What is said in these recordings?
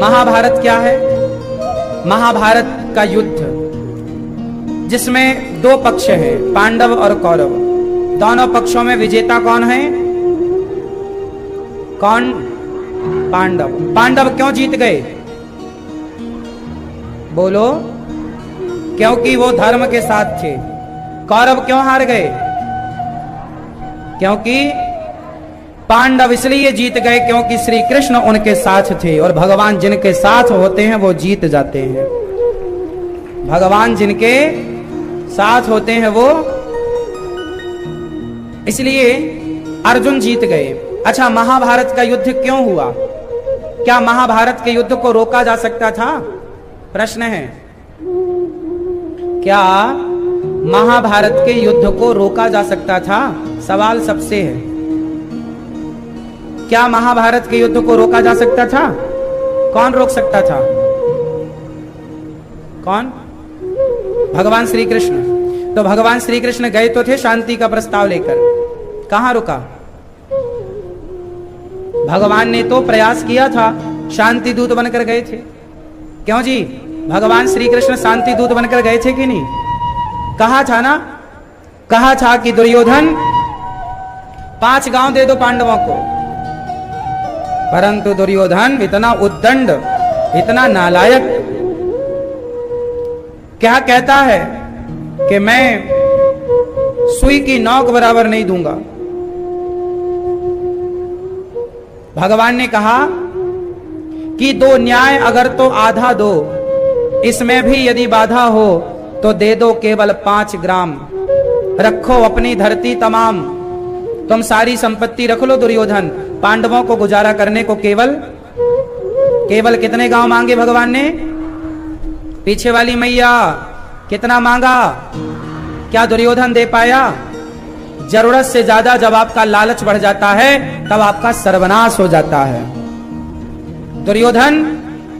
महाभारत क्या है? महाभारत का युद्ध जिसमें दो पक्ष हैं, पांडव और कौरव। दोनों पक्षों में विजेता कौन है? कौन? पांडव। पांडव क्यों जीत गए? बोलो। क्योंकि वो धर्म के साथ थे। कौरव क्यों हार गए? क्योंकि पांडव इसलिए जीत गए क्योंकि श्री कृष्ण उनके साथ थे, और भगवान जिनके साथ होते हैं वो जीत जाते हैं। भगवान जिनके साथ होते हैं वो, इसलिए अर्जुन जीत गए। अच्छा, महाभारत का युद्ध क्यों हुआ? क्या महाभारत के युद्ध को रोका जा सकता था? प्रश्न है, क्या महाभारत के युद्ध को रोका जा सकता था? सवाल सबसे है, क्या महाभारत के युद्ध को रोका जा सकता था? कौन रोक सकता था? कौन? भगवान श्री कृष्ण। तो भगवान श्री कृष्ण गए तो थे शांति का प्रस्ताव लेकर, कहां रुका? भगवान ने तो प्रयास किया था, शांति दूत बनकर गए थे। क्यों जी? भगवान श्री कृष्ण शांति दूत बनकर गए थे कि नहीं? कहा था ना, कहा था कि दुर्योधन 5 गांव दे दो पांडवों को, परंतु दुर्योधन इतना उद्दंड, इतना नालायक, क्या कहता है कि मैं सुई की नोक बराबर नहीं दूंगा। भगवान ने कहा कि दो न्याय अगर तो आधा दो, इसमें भी यदि बाधा हो तो दे दो केवल 5 ग्राम, रखो अपनी धरती तमाम। तुम सारी संपत्ति रख लो दुर्योधन, पांडवों को गुजारा करने को केवल कितने गांव मांगे भगवान ने? पीछे वाली मैया कितना मांगा? क्या दुर्योधन दे पाया? जरूरत से ज्यादा जब आपका लालच बढ़ जाता है तब आपका सर्वनाश हो जाता है। दुर्योधन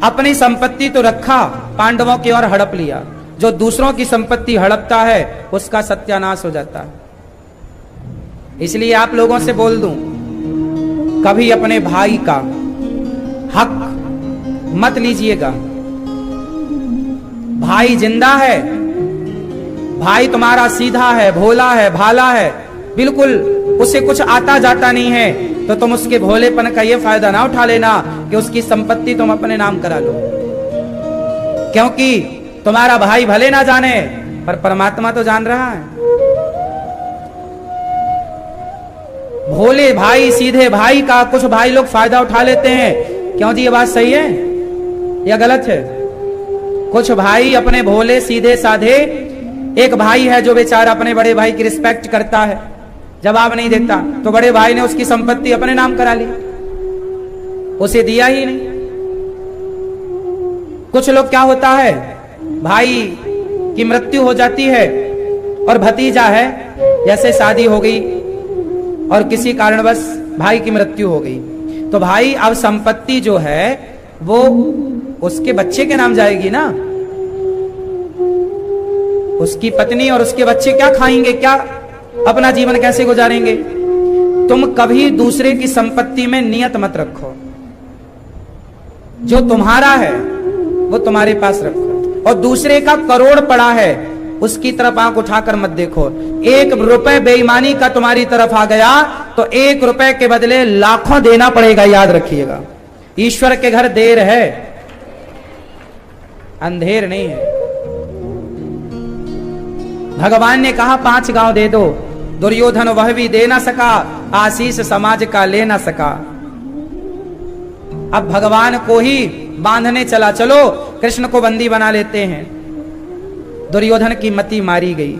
अपनी संपत्ति तो रखा, पांडवों की ओर हड़प लिया। जो दूसरों की संपत्ति हड़पता है उसका सत्यानाश हो जाता है। इसलिए आप लोगों से बोल दूं, कभी अपने भाई का हक मत लीजिएगा। भाई जिंदा है, भाई तुम्हारा सीधा है, भोला है, भाला है, बिल्कुल उसे कुछ आता जाता नहीं है, तो तुम उसके भोलेपन का यह फायदा ना उठा लेना कि उसकी संपत्ति तुम अपने नाम करा लो। क्योंकि तुम्हारा भाई भले ना जाने पर परमात्मा तो जान रहा है। भोले भाई, सीधे भाई का कुछ भाई लोग फायदा उठा लेते हैं। क्यों जी, ये बात सही है या गलत है? कुछ भाई अपने भोले सीधे साधे, एक भाई है जो बेचारा अपने बड़े भाई की रिस्पेक्ट करता है, जवाब नहीं देता, तो बड़े भाई ने उसकी संपत्ति अपने नाम करा ली, उसे दिया ही नहीं। कुछ लोग क्या होता है, भाई की मृत्यु हो जाती है और भतीजा है, जैसे शादी हो गई और किसी कारणवश भाई की मृत्यु हो गई, तो भाई अब संपत्ति जो है वो उसके बच्चे के नाम जाएगी ना। उसकी पत्नी और उसके बच्चे क्या खाएंगे, क्या अपना जीवन कैसे गुजारेंगे? तुम कभी दूसरे की संपत्ति में नियत मत रखो। जो तुम्हारा है वो तुम्हारे पास रखो, और दूसरे का करोड़ पड़ा है उसकी तरफ आंख उठाकर मत देखो। 1 रुपए बेईमानी का तुम्हारी तरफ आ गया तो 1 रुपए के बदले लाखों देना पड़ेगा, याद रखिएगा। ईश्वर के घर देर है, अंधेर नहीं है। भगवान ने कहा 5 गांव दे दो, दुर्योधन वह भी दे ना सका, आशीष समाज का ले ना सका। अब भगवान को ही बांधने चला, चलो कृष्ण को बंदी बना लेते हैं। दुर्योधन की मति मारी गई,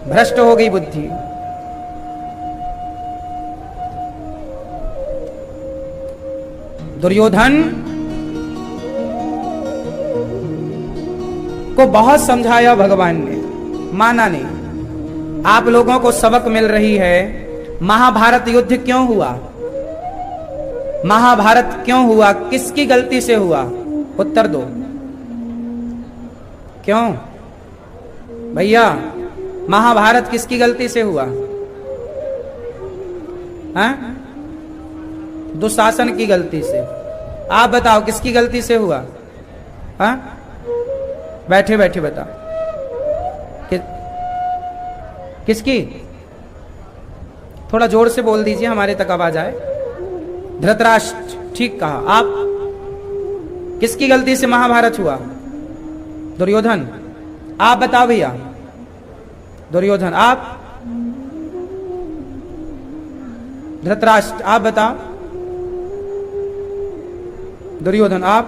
भ्रष्ट हो गई बुद्धि। दुर्योधन को बहुत समझाया भगवान ने, माना नहीं। आप लोगों को सबक मिल रही है। महाभारत युद्ध क्यों हुआ? महाभारत क्यों हुआ? किसकी गलती से हुआ? उत्तर दो। क्यों भैया, महाभारत किसकी गलती से हुआ? हैं? दुशासन की गलती से। आप बताओ किसकी गलती से हुआ? हाँ, बैठे बैठे बताओ किसकी? थोड़ा जोर से बोल दीजिए, हमारे तक आवाज आए। धृतराष्ट्र, ठीक कहा। आप किसकी गलती से महाभारत हुआ? दुर्योधन। आप बताओ भैया। दुर्योधन। आप? धृतराष्ट्र। आप बताओ। दुर्योधन। आप?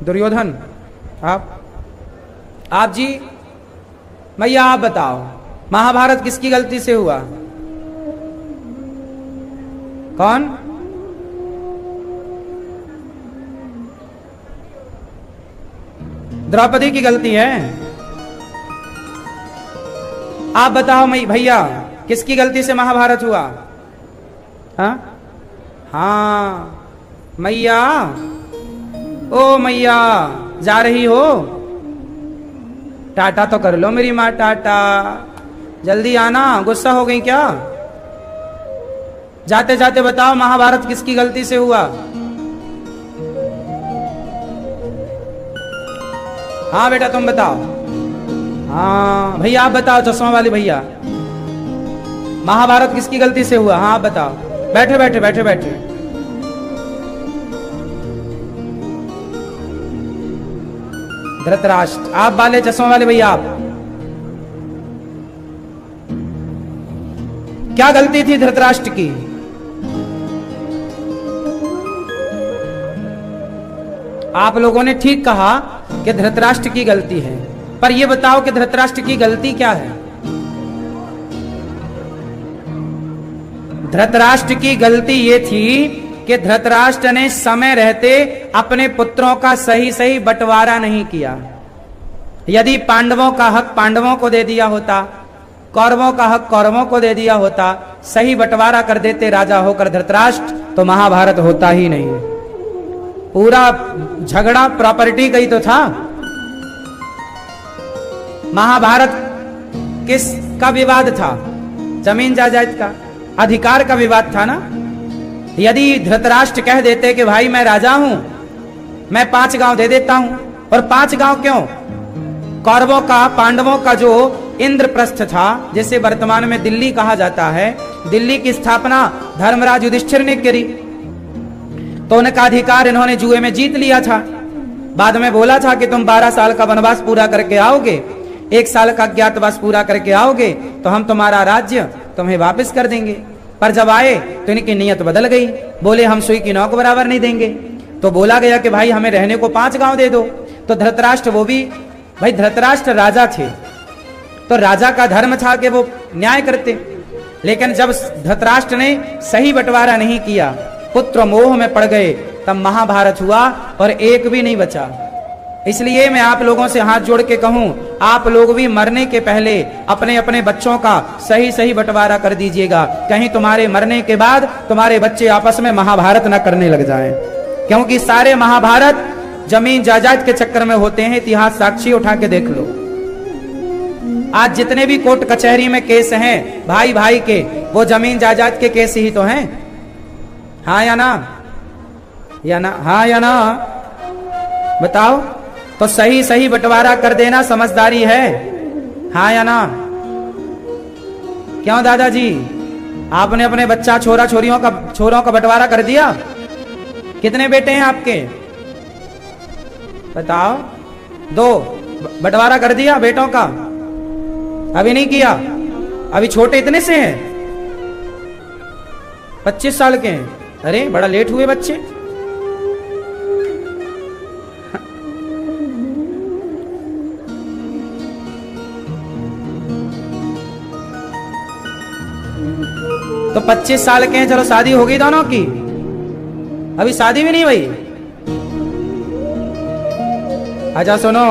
दुर्योधन। आप जी? भैया आप बताओ, महाभारत किसकी गलती से हुआ? कौन? द्रौपदी की गलती है। आप बताओ भैया, किसकी गलती से महाभारत हुआ? हाँ हाँ, मैया। ओ मैया, जा रही हो? टाटा तो कर लो मेरी माँ, टाटा। जल्दी आना, गुस्सा हो गई क्या? जाते जाते बताओ, महाभारत किसकी गलती से हुआ? हाँ बेटा तुम बताओ। हाँ भैया आप बताओ, चश्मा वाले भैया, महाभारत किसकी गलती से हुआ? हाँ आप बताओ। बैठे बैठे बैठे बैठे। धृतराष्ट्र। आप वाले चश्मा वाले भैया, आप क्या गलती थी धृतराष्ट्र की? आप लोगों ने ठीक कहा कि धृतराष्ट्र की गलती है, पर यह बताओ कि धृतराष्ट्र की गलती क्या है? धृतराष्ट्र की गलती यह थी कि धृतराष्ट्र ने समय रहते अपने पुत्रों का सही सही बंटवारा नहीं किया। यदि पांडवों का हक पांडवों को दे दिया होता, कौरवों का हक कौरवों को दे दिया होता, सही बंटवारा कर देते राजा होकर धृतराष्ट्र, तो महाभारत होता ही नहीं। पूरा झगड़ा प्रॉपर्टी का ही तो था। महाभारत किस का विवाद था? जमीन जायदाद का, अधिकार का विवाद था ना। यदि धृतराष्ट्र कह देते कि भाई मैं राजा हूं, मैं 5 गांव दे देता हूं, और 5 गांव क्यों? कौरवों का, पांडवों का जो इंद्रप्रस्थ था, जिसे वर्तमान में दिल्ली कहा जाता है, दिल्ली की स्थापना धर्मराज युधिष्ठिर ने करी, तो उनका अधिकार इन्होंने जुए में जीत लिया था। बाद में बोला था कि तुम 12 साल का वनवास पूरा करके आओगे, 1 साल का अज्ञातवास पूरा करके आओगे, तो हम तुम्हारा राज्य तुम्हें वापस कर देंगे। पर जब आए तो इनकी नीयत बदल गई, बोले हम सुई की नौक बराबर नहीं देंगे। तो बोला गया कि भाई हमें रहने को 5 गांव दे दो। तो धृतराष्ट्र, वो भी भाई धृतराष्ट्र राजा थे, तो राजा का धर्म था कि वो न्याय करते। लेकिन जब धृतराष्ट्र ने सही बंटवारा नहीं किया, पुत्र मोह में पड़ गए, तब महाभारत हुआ और एक भी नहीं बचा। इसलिए मैं आप लोगों से हाथ जोड़ के कहूं, आप लोग भी मरने के पहले अपने अपने बच्चों का सही सही बंटवारा कर दीजिएगा, कहीं तुम्हारे मरने के बाद तुम्हारे बच्चे आपस में महाभारत न करने लग जाएं। क्योंकि सारे महाभारत जमीन जायदाद के चक्कर में होते हैं। इतिहास साक्षी उठा के देख लो। आज जितने भी कोर्ट कचहरी में केस हैं भाई भाई के, वो जमीन जायदाद के केस ही तो हैं। हाँ या ना? या ना? हाँ या ना? बताओ। तो सही सही बंटवारा कर देना समझदारी है। हाँ या ना? क्यों दादाजी, आपने अपने बच्चा छोरों का बंटवारा कर दिया? कितने बेटे हैं आपके? बताओ। 2। बंटवारा कर दिया बेटों का? अभी नहीं किया, अभी छोटे इतने से हैं, 25 साल के हैं। अरे बड़ा लेट हुए बच्चे। तो 25 साल के हैं, चलो शादी हो गई दोनों की, अभी शादी भी नहीं हुई। अच्छा सुनो,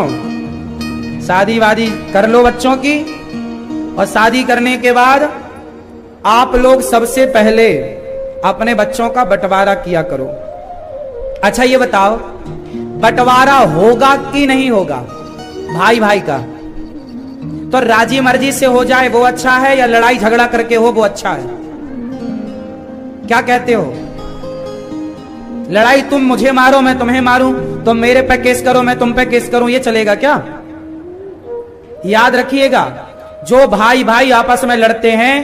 शादी वादी कर लो बच्चों की, और शादी करने के बाद आप लोग सबसे पहले अपने बच्चों का बंटवारा किया करो। अच्छा ये बताओ, बंटवारा होगा कि नहीं होगा भाई भाई का? तो राजी मर्जी से हो जाए वो अच्छा है, या लड़ाई झगड़ा करके हो वो अच्छा है? क्या कहते हो? लड़ाई तुम मुझे मारो मैं तुम्हें मारूं, तुम मेरे पे केस करो मैं तुम पे केस करूं, ये चलेगा क्या? याद रखिएगा, जो भाई भाई आपस में लड़ते हैं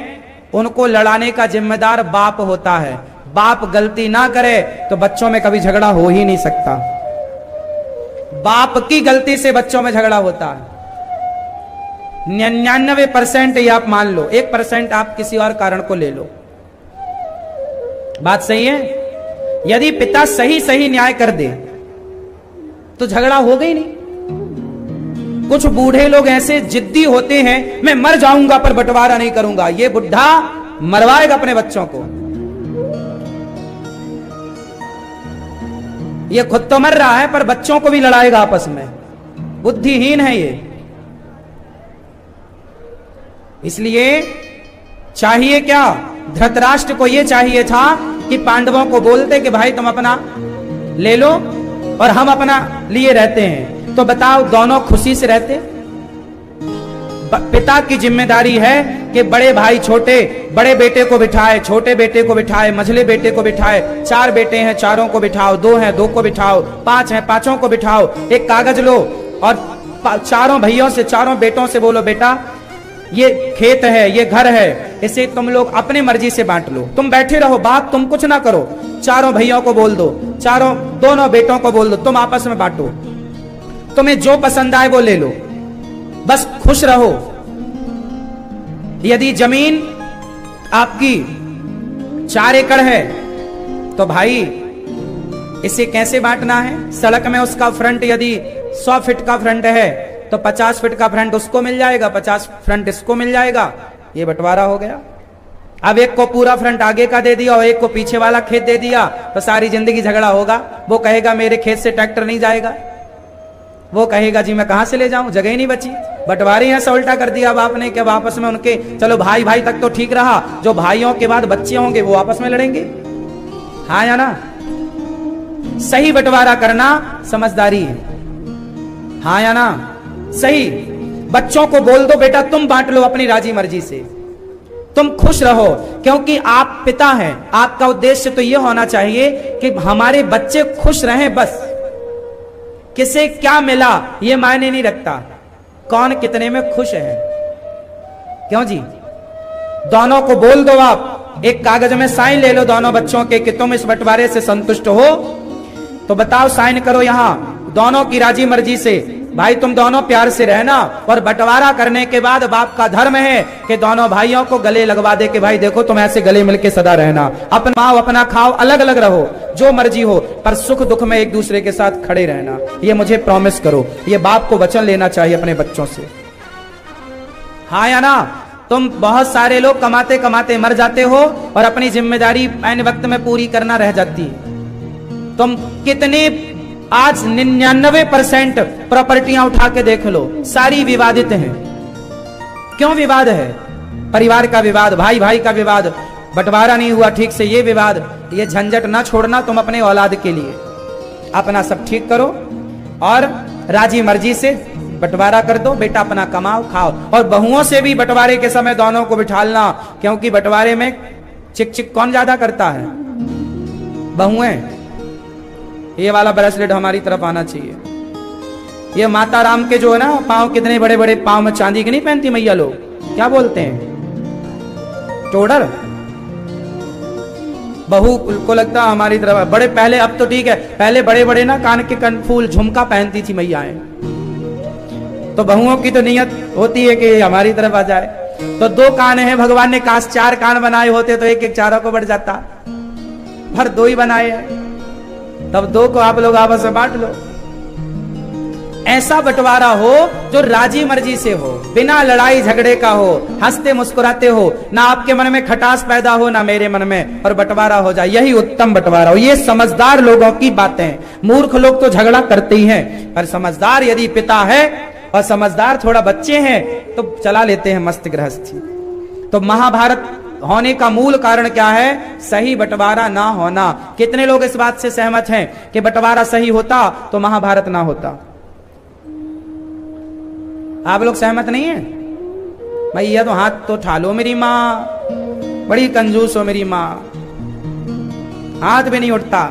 उनको लड़ाने का जिम्मेदार बाप होता है। बाप गलती ना करे तो बच्चों में कभी झगड़ा हो ही नहीं सकता। बाप की गलती से बच्चों में झगड़ा होता है। 99% ये आप मान लो, 1% आप किसी और कारण को ले लो। बात सही है? यदि पिता सही सही न्याय कर दे तो झगड़ा होगा ही नहीं। कुछ बूढ़े लोग ऐसे जिद्दी होते हैं, मैं मर जाऊंगा पर बंटवारा नहीं करूंगा। ये बुढ़ा मरवाएगा अपने बच्चों को। ये खुद तो मर रहा है पर बच्चों को भी लड़ाएगा आपस में। बुद्धिहीन है ये। इसलिए चाहिए क्या? धृतराष्ट्र को यह चाहिए था कि पांडवों को बोलते कि भाई तुम अपना ले लो और हम अपना लिए रहते हैं, तो बताओ दोनों खुशी से रहते? पिता की जिम्मेदारी है कि बड़े भाई छोटे, बड़े बेटे को बिठाए, छोटे बेटे को बिठाए, मझले बेटे को बिठाए, 4 बेटे हैं 4 को बिठाओ, 2 हैं 2 को बिठाओ, 5 हैं 5 को बिठाओ। एक कागज लो और 4 भैयों से 4 बेटों से बोलो बेटा ये खेत है, ये घर है, इसे तुम लोग अपने मर्जी से बांट लो। तुम बैठे रहो, बात तुम कुछ ना करो। 4 भैयों को बोल दो, दोनों बेटों को बोल दो, तुम आपस में बांटो। तुम्हें जो पसंद आए वो ले लो, बस खुश रहो। यदि जमीन आपकी 4 एकड़ है तो भाई इसे कैसे बांटना है? सड़क में उसका फ्रंट यदि 100 फीट का फ्रंट है तो 50 फीट का फ्रंट उसको मिल जाएगा, 50 फ्रंट इसको मिल जाएगा। ये बंटवारा हो गया। अब एक को पूरा फ्रंट आगे का दे दिया और एक को पीछे वाला खेत दे दिया तो सारी जिंदगी झगड़ा होगा। वो कहेगा मेरे खेत से ट्रैक्टर नहीं जाएगा, वो कहेगा जी मैं कहां से ले जाऊं, जगह ही नहीं बची। बंटवारे ऐसा उल्टा कर दिया बाप ने कि अब आपस में उनके, चलो भाई भाई तक तो ठीक रहा, जो भाइयों के बाद बच्चे होंगे वो आपस में लड़ेंगे। हाँ या ना? सही बंटवारा करना समझदारी है। हाँ या ना? सही। बच्चों को बोल दो बेटा तुम बांट लो अपनी राजी मर्जी से, तुम खुश रहो, क्योंकि आप पिता हैं। आपका उद्देश्य तो यह होना चाहिए कि हमारे बच्चे खुश रहें। बस किसे क्या मिला यह मायने नहीं रखता, कौन कितने में खुश है। क्यों जी? दोनों को बोल दो, आप एक कागज में साइन ले लो दोनों बच्चों के कि तुम इस बंटवारे से संतुष्ट हो, तो बताओ साइन करो यहां दोनों की राजी मर्जी से। भाई तुम दोनों प्यार से रहना, और बंटवारा करने के बाद बाप का धर्म है कि दोनों भाइयों को गले लगवा दे कि भाई देखो तुम ऐसे गले मिलके सदा रहना, अपना माओ अपना खाओ, अलग अलग रहो, जो मर्जी हो, पर सुख दुख में एक दूसरे के साथ खड़े रहना। ये मुझे प्रॉमिस करो। ये बाप को वचन लेना चाहिए अपने बच्चों से। हाँ या ना? तुम बहुत सारे लोग कमाते कमाते मर जाते हो और अपनी जिम्मेदारी ऐन वक्त में पूरी करना रह जाती है। तुम कितने आज 99% प्रॉपर्टियां उठा के देख लो, सारी विवादित हैं। क्यों विवाद है? परिवार का विवाद, भाई भाई का विवाद, बंटवारा नहीं हुआ ठीक से, ये विवाद। ये झंझट ना छोड़ना तुम अपने औलाद के लिए। अपना सब ठीक करो और राजी मर्जी से बंटवारा कर दो। बेटा अपना कमाओ खाओ, और बहुओं से भी बंटवारे के समय दोनों को बिठालना, क्योंकि बंटवारे में चिक चिक कौन ज्यादा करता है? बहुएं। ये वाला ब्रेसलेट हमारी तरफ आना चाहिए। ये माता राम के जो है ना पांव, कितने बड़े बड़े पांव में चांदी के नहीं पहनती मैया लोग, क्या बोलते हैं? टोडर। बहू को लगता हमारी तरफ बड़े, पहले, अब तो ठीक है, पहले बड़े बड़े ना कान के फूल झुमका पहनती थी मैयाएं। तो बहुओं की तो नियत होती है कि हमारी तरफ आ जाए। तो 2 कान है, भगवान ने काश 4 कान बनाए होते तो एक एक चारों को बढ़ जाता, भर 2 ही बनाए हैं, तब 2 को आप लोग आपस में बांट लो। ऐसा बंटवारा हो जो राजी मर्जी से हो, बिना लड़ाई झगड़े का हो, हंसते मुस्कुराते हो, ना आपके मन में खटास पैदा हो ना मेरे मन में, और बंटवारा हो जाए, यही उत्तम बंटवारा हो। ये समझदार लोगों की बातें हैं। मूर्ख लोग तो झगड़ा करते ही हैं, पर समझदार यदि पिता है और समझदार थोड़ा बच्चे हैं तो चला लेते हैं मस्त गृहस्थी। तो महाभारत होने का मूल कारण क्या है? सही बंटवारा ना होना। कितने लोग इस बात से सहमत हैं कि बंटवारा सही होता तो महाभारत ना होता? आप लोग सहमत नहीं है? भैया तो हाथ तो उठा लो। मेरी माँ बड़ी कंजूस हो, मेरी माँ हाथ भी नहीं उठता।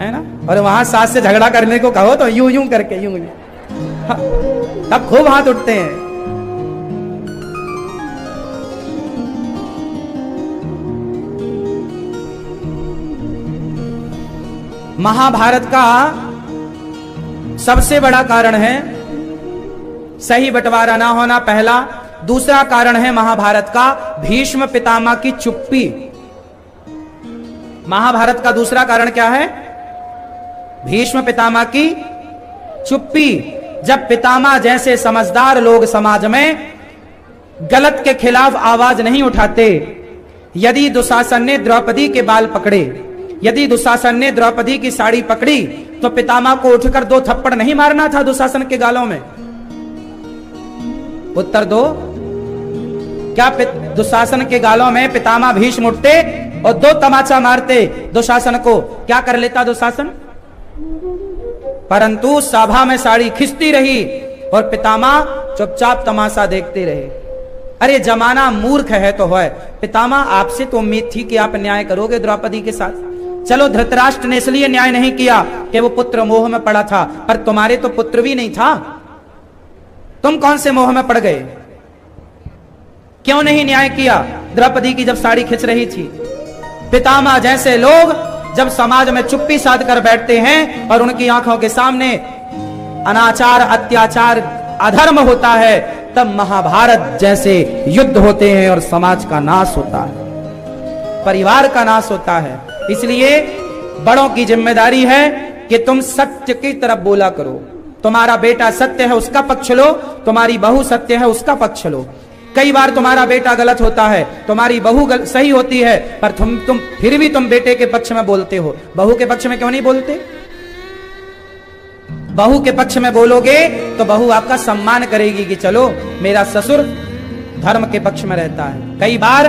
है ना। और वहां सास से झगड़ा करने को कहो तो यूं यूं करके यूं यूं, तब खूब हाथ उठते हैं। महाभारत का सबसे बड़ा कारण है सही बंटवारा ना होना, पहला। दूसरा कारण है महाभारत का भीष्म पितामह की चुप्पी। महाभारत का दूसरा कारण क्या है? भीष्म पितामह की चुप्पी। जब पितामह जैसे समझदार लोग समाज में गलत के खिलाफ आवाज नहीं उठाते, यदि दुशासन ने द्रौपदी के बाल पकड़े, यदि दुशासन ने द्रौपदी की साड़ी पकड़ी, तो पितामह को उठकर 2 थप्पड़ नहीं मारना था दुशासन के गालों में? उत्तर दो। क्या दुशासन के गालों में पितामह भीष्म उठते और 2 तमाचा मारते दुशासन को? क्या कर लेता दुशासन? परंतु सभा में साड़ी खिंचती रही और पितामह चुपचाप तमाशा देखते रहे। अरे जमाना मूर्ख है तो है। पितामह आपसे तो उम्मीद थी कि आप न्याय करोगे द्रौपदी के साथ। चलो धृतराष्ट्र ने इसलिए न्याय नहीं किया कि वो पुत्र मोह में पड़ा था, पर तुम्हारे तो पुत्र भी नहीं था। तुम कौन से मोह में पड़ गए? क्यों नहीं न्याय किया द्रौपदी की जब साड़ी खिंच रही थी? पितामह जैसे लोग जब समाज में चुप्पी साध कर बैठते हैं और उनकी आंखों के सामने अनाचार, अत्याचार, अधर्म होता है, तब महाभारत जैसे युद्ध होते हैं और समाज का नाश होता है, परिवार का नाश होता है। इसलिए बड़ों की जिम्मेदारी है कि तुम सत्य की तरफ बोला करो। तुम्हारा बेटा सत्य है उसका पक्ष लो, तुम्हारी बहू सत्य है उसका पक्ष लो। कई बार तुम्हारा बेटा गलत होता है, तुम्हारी बहू सही होती है, पर तुम फिर भी तुम बेटे के पक्ष में बोलते हो। बहू के पक्ष में क्यों नहीं बोलते? बहू के पक्ष में बोलोगे तो बहू आपका सम्मान करेगी कि चलो मेरा ससुर धर्म के पक्ष में रहता है। कई बार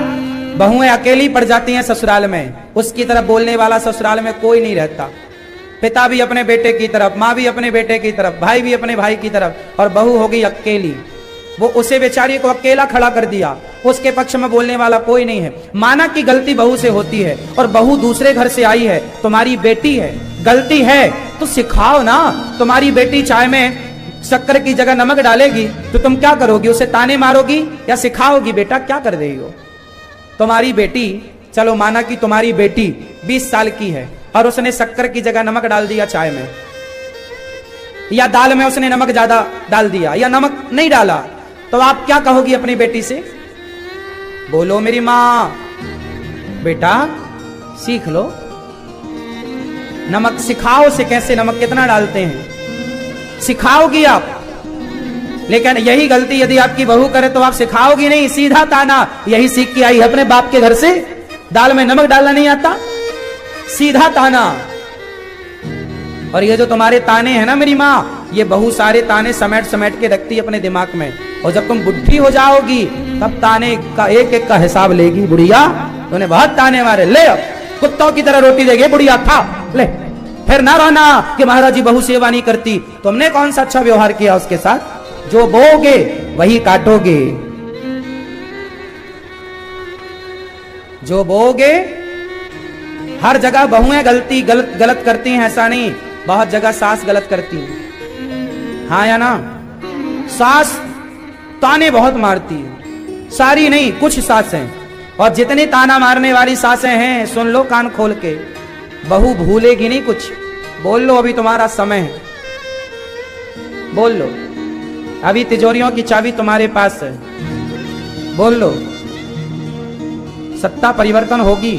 बहुएं अकेली पड़ जाती हैं ससुराल में, उसकी तरफ बोलने वाला ससुराल में कोई नहीं रहता। पिता भी अपने बेटे की तरफ, माँ भी अपने बेटे की तरफ, भाई भी अपने भाई की तरफ, और बहू हो गई अकेली। वो उसे बेचारी को अकेला खड़ा कर दिया, उसके पक्ष में बोलने वाला कोई नहीं है। माना कि गलती बहू से होती है और बहू दूसरे घर से आई है, तुम्हारी बेटी है, गलती है तो सिखाओ ना। तुम्हारी बेटी चाय में शक्कर की जगह नमक डालेगी तो तुम क्या करोगी? उसे ताने मारोगी या सिखाओगी बेटा क्या कर रही हो? तुम्हारी बेटी, चलो माना कि तुम्हारी बेटी 20 साल की है और उसने शक्कर की जगह नमक डाल दिया चाय में, या दाल में उसने नमक ज्यादा डाल दिया या नमक नहीं डाला, तो आप क्या कहोगी अपनी बेटी से? बोलो मेरी माँ, बेटा सीख लो, नमक सिखाओ उसे कैसे नमक कितना डालते हैं, सिखाओगी आप। लेकिन यही गलती यदि आपकी बहू करे तो आप सिखाओगी नहीं, सीधा ताना। यही सीख के आई अपने बाप के घर से, दाल में नमक डालना नहीं आता, सीधा ताना। और ये जो तुम्हारे ताने हैं ना मेरी माँ, ये बहू सारे ताने समेट समेट के रखती है अपने दिमाग में, और जब तुम बुढ़ी हो जाओगी तब ताने का एक एक का हिसाब लेगी। बुढ़िया तूने बहुत ताने मारे, ले अब कुत्तों की तरह रोटी देगी बुढ़िया, खा ले। फिर ना रहना कि महाराज जी बहू सेवा नहीं करती। तुमने कौन सा अच्छा व्यवहार किया उसके साथ? जो बोओगे वही काटोगे, जो बोओगे। हर जगह बहुएं गलत करती हैं, ऐसा नहीं, बहुत जगह सास गलत करती है, हाँ या ना? सास ताने बहुत मारती है, सारी नहीं, कुछ सासें। और जितनी ताना मारने वाली सासें हैं, सुन लो कान खोल के, बहू भूलेगी नहीं कुछ। बोल लो, अभी तुम्हारा समय है, बोल लो, अभी तिजोरियों की चाबी तुम्हारे पास है, बोल लो, सत्ता परिवर्तन होगी।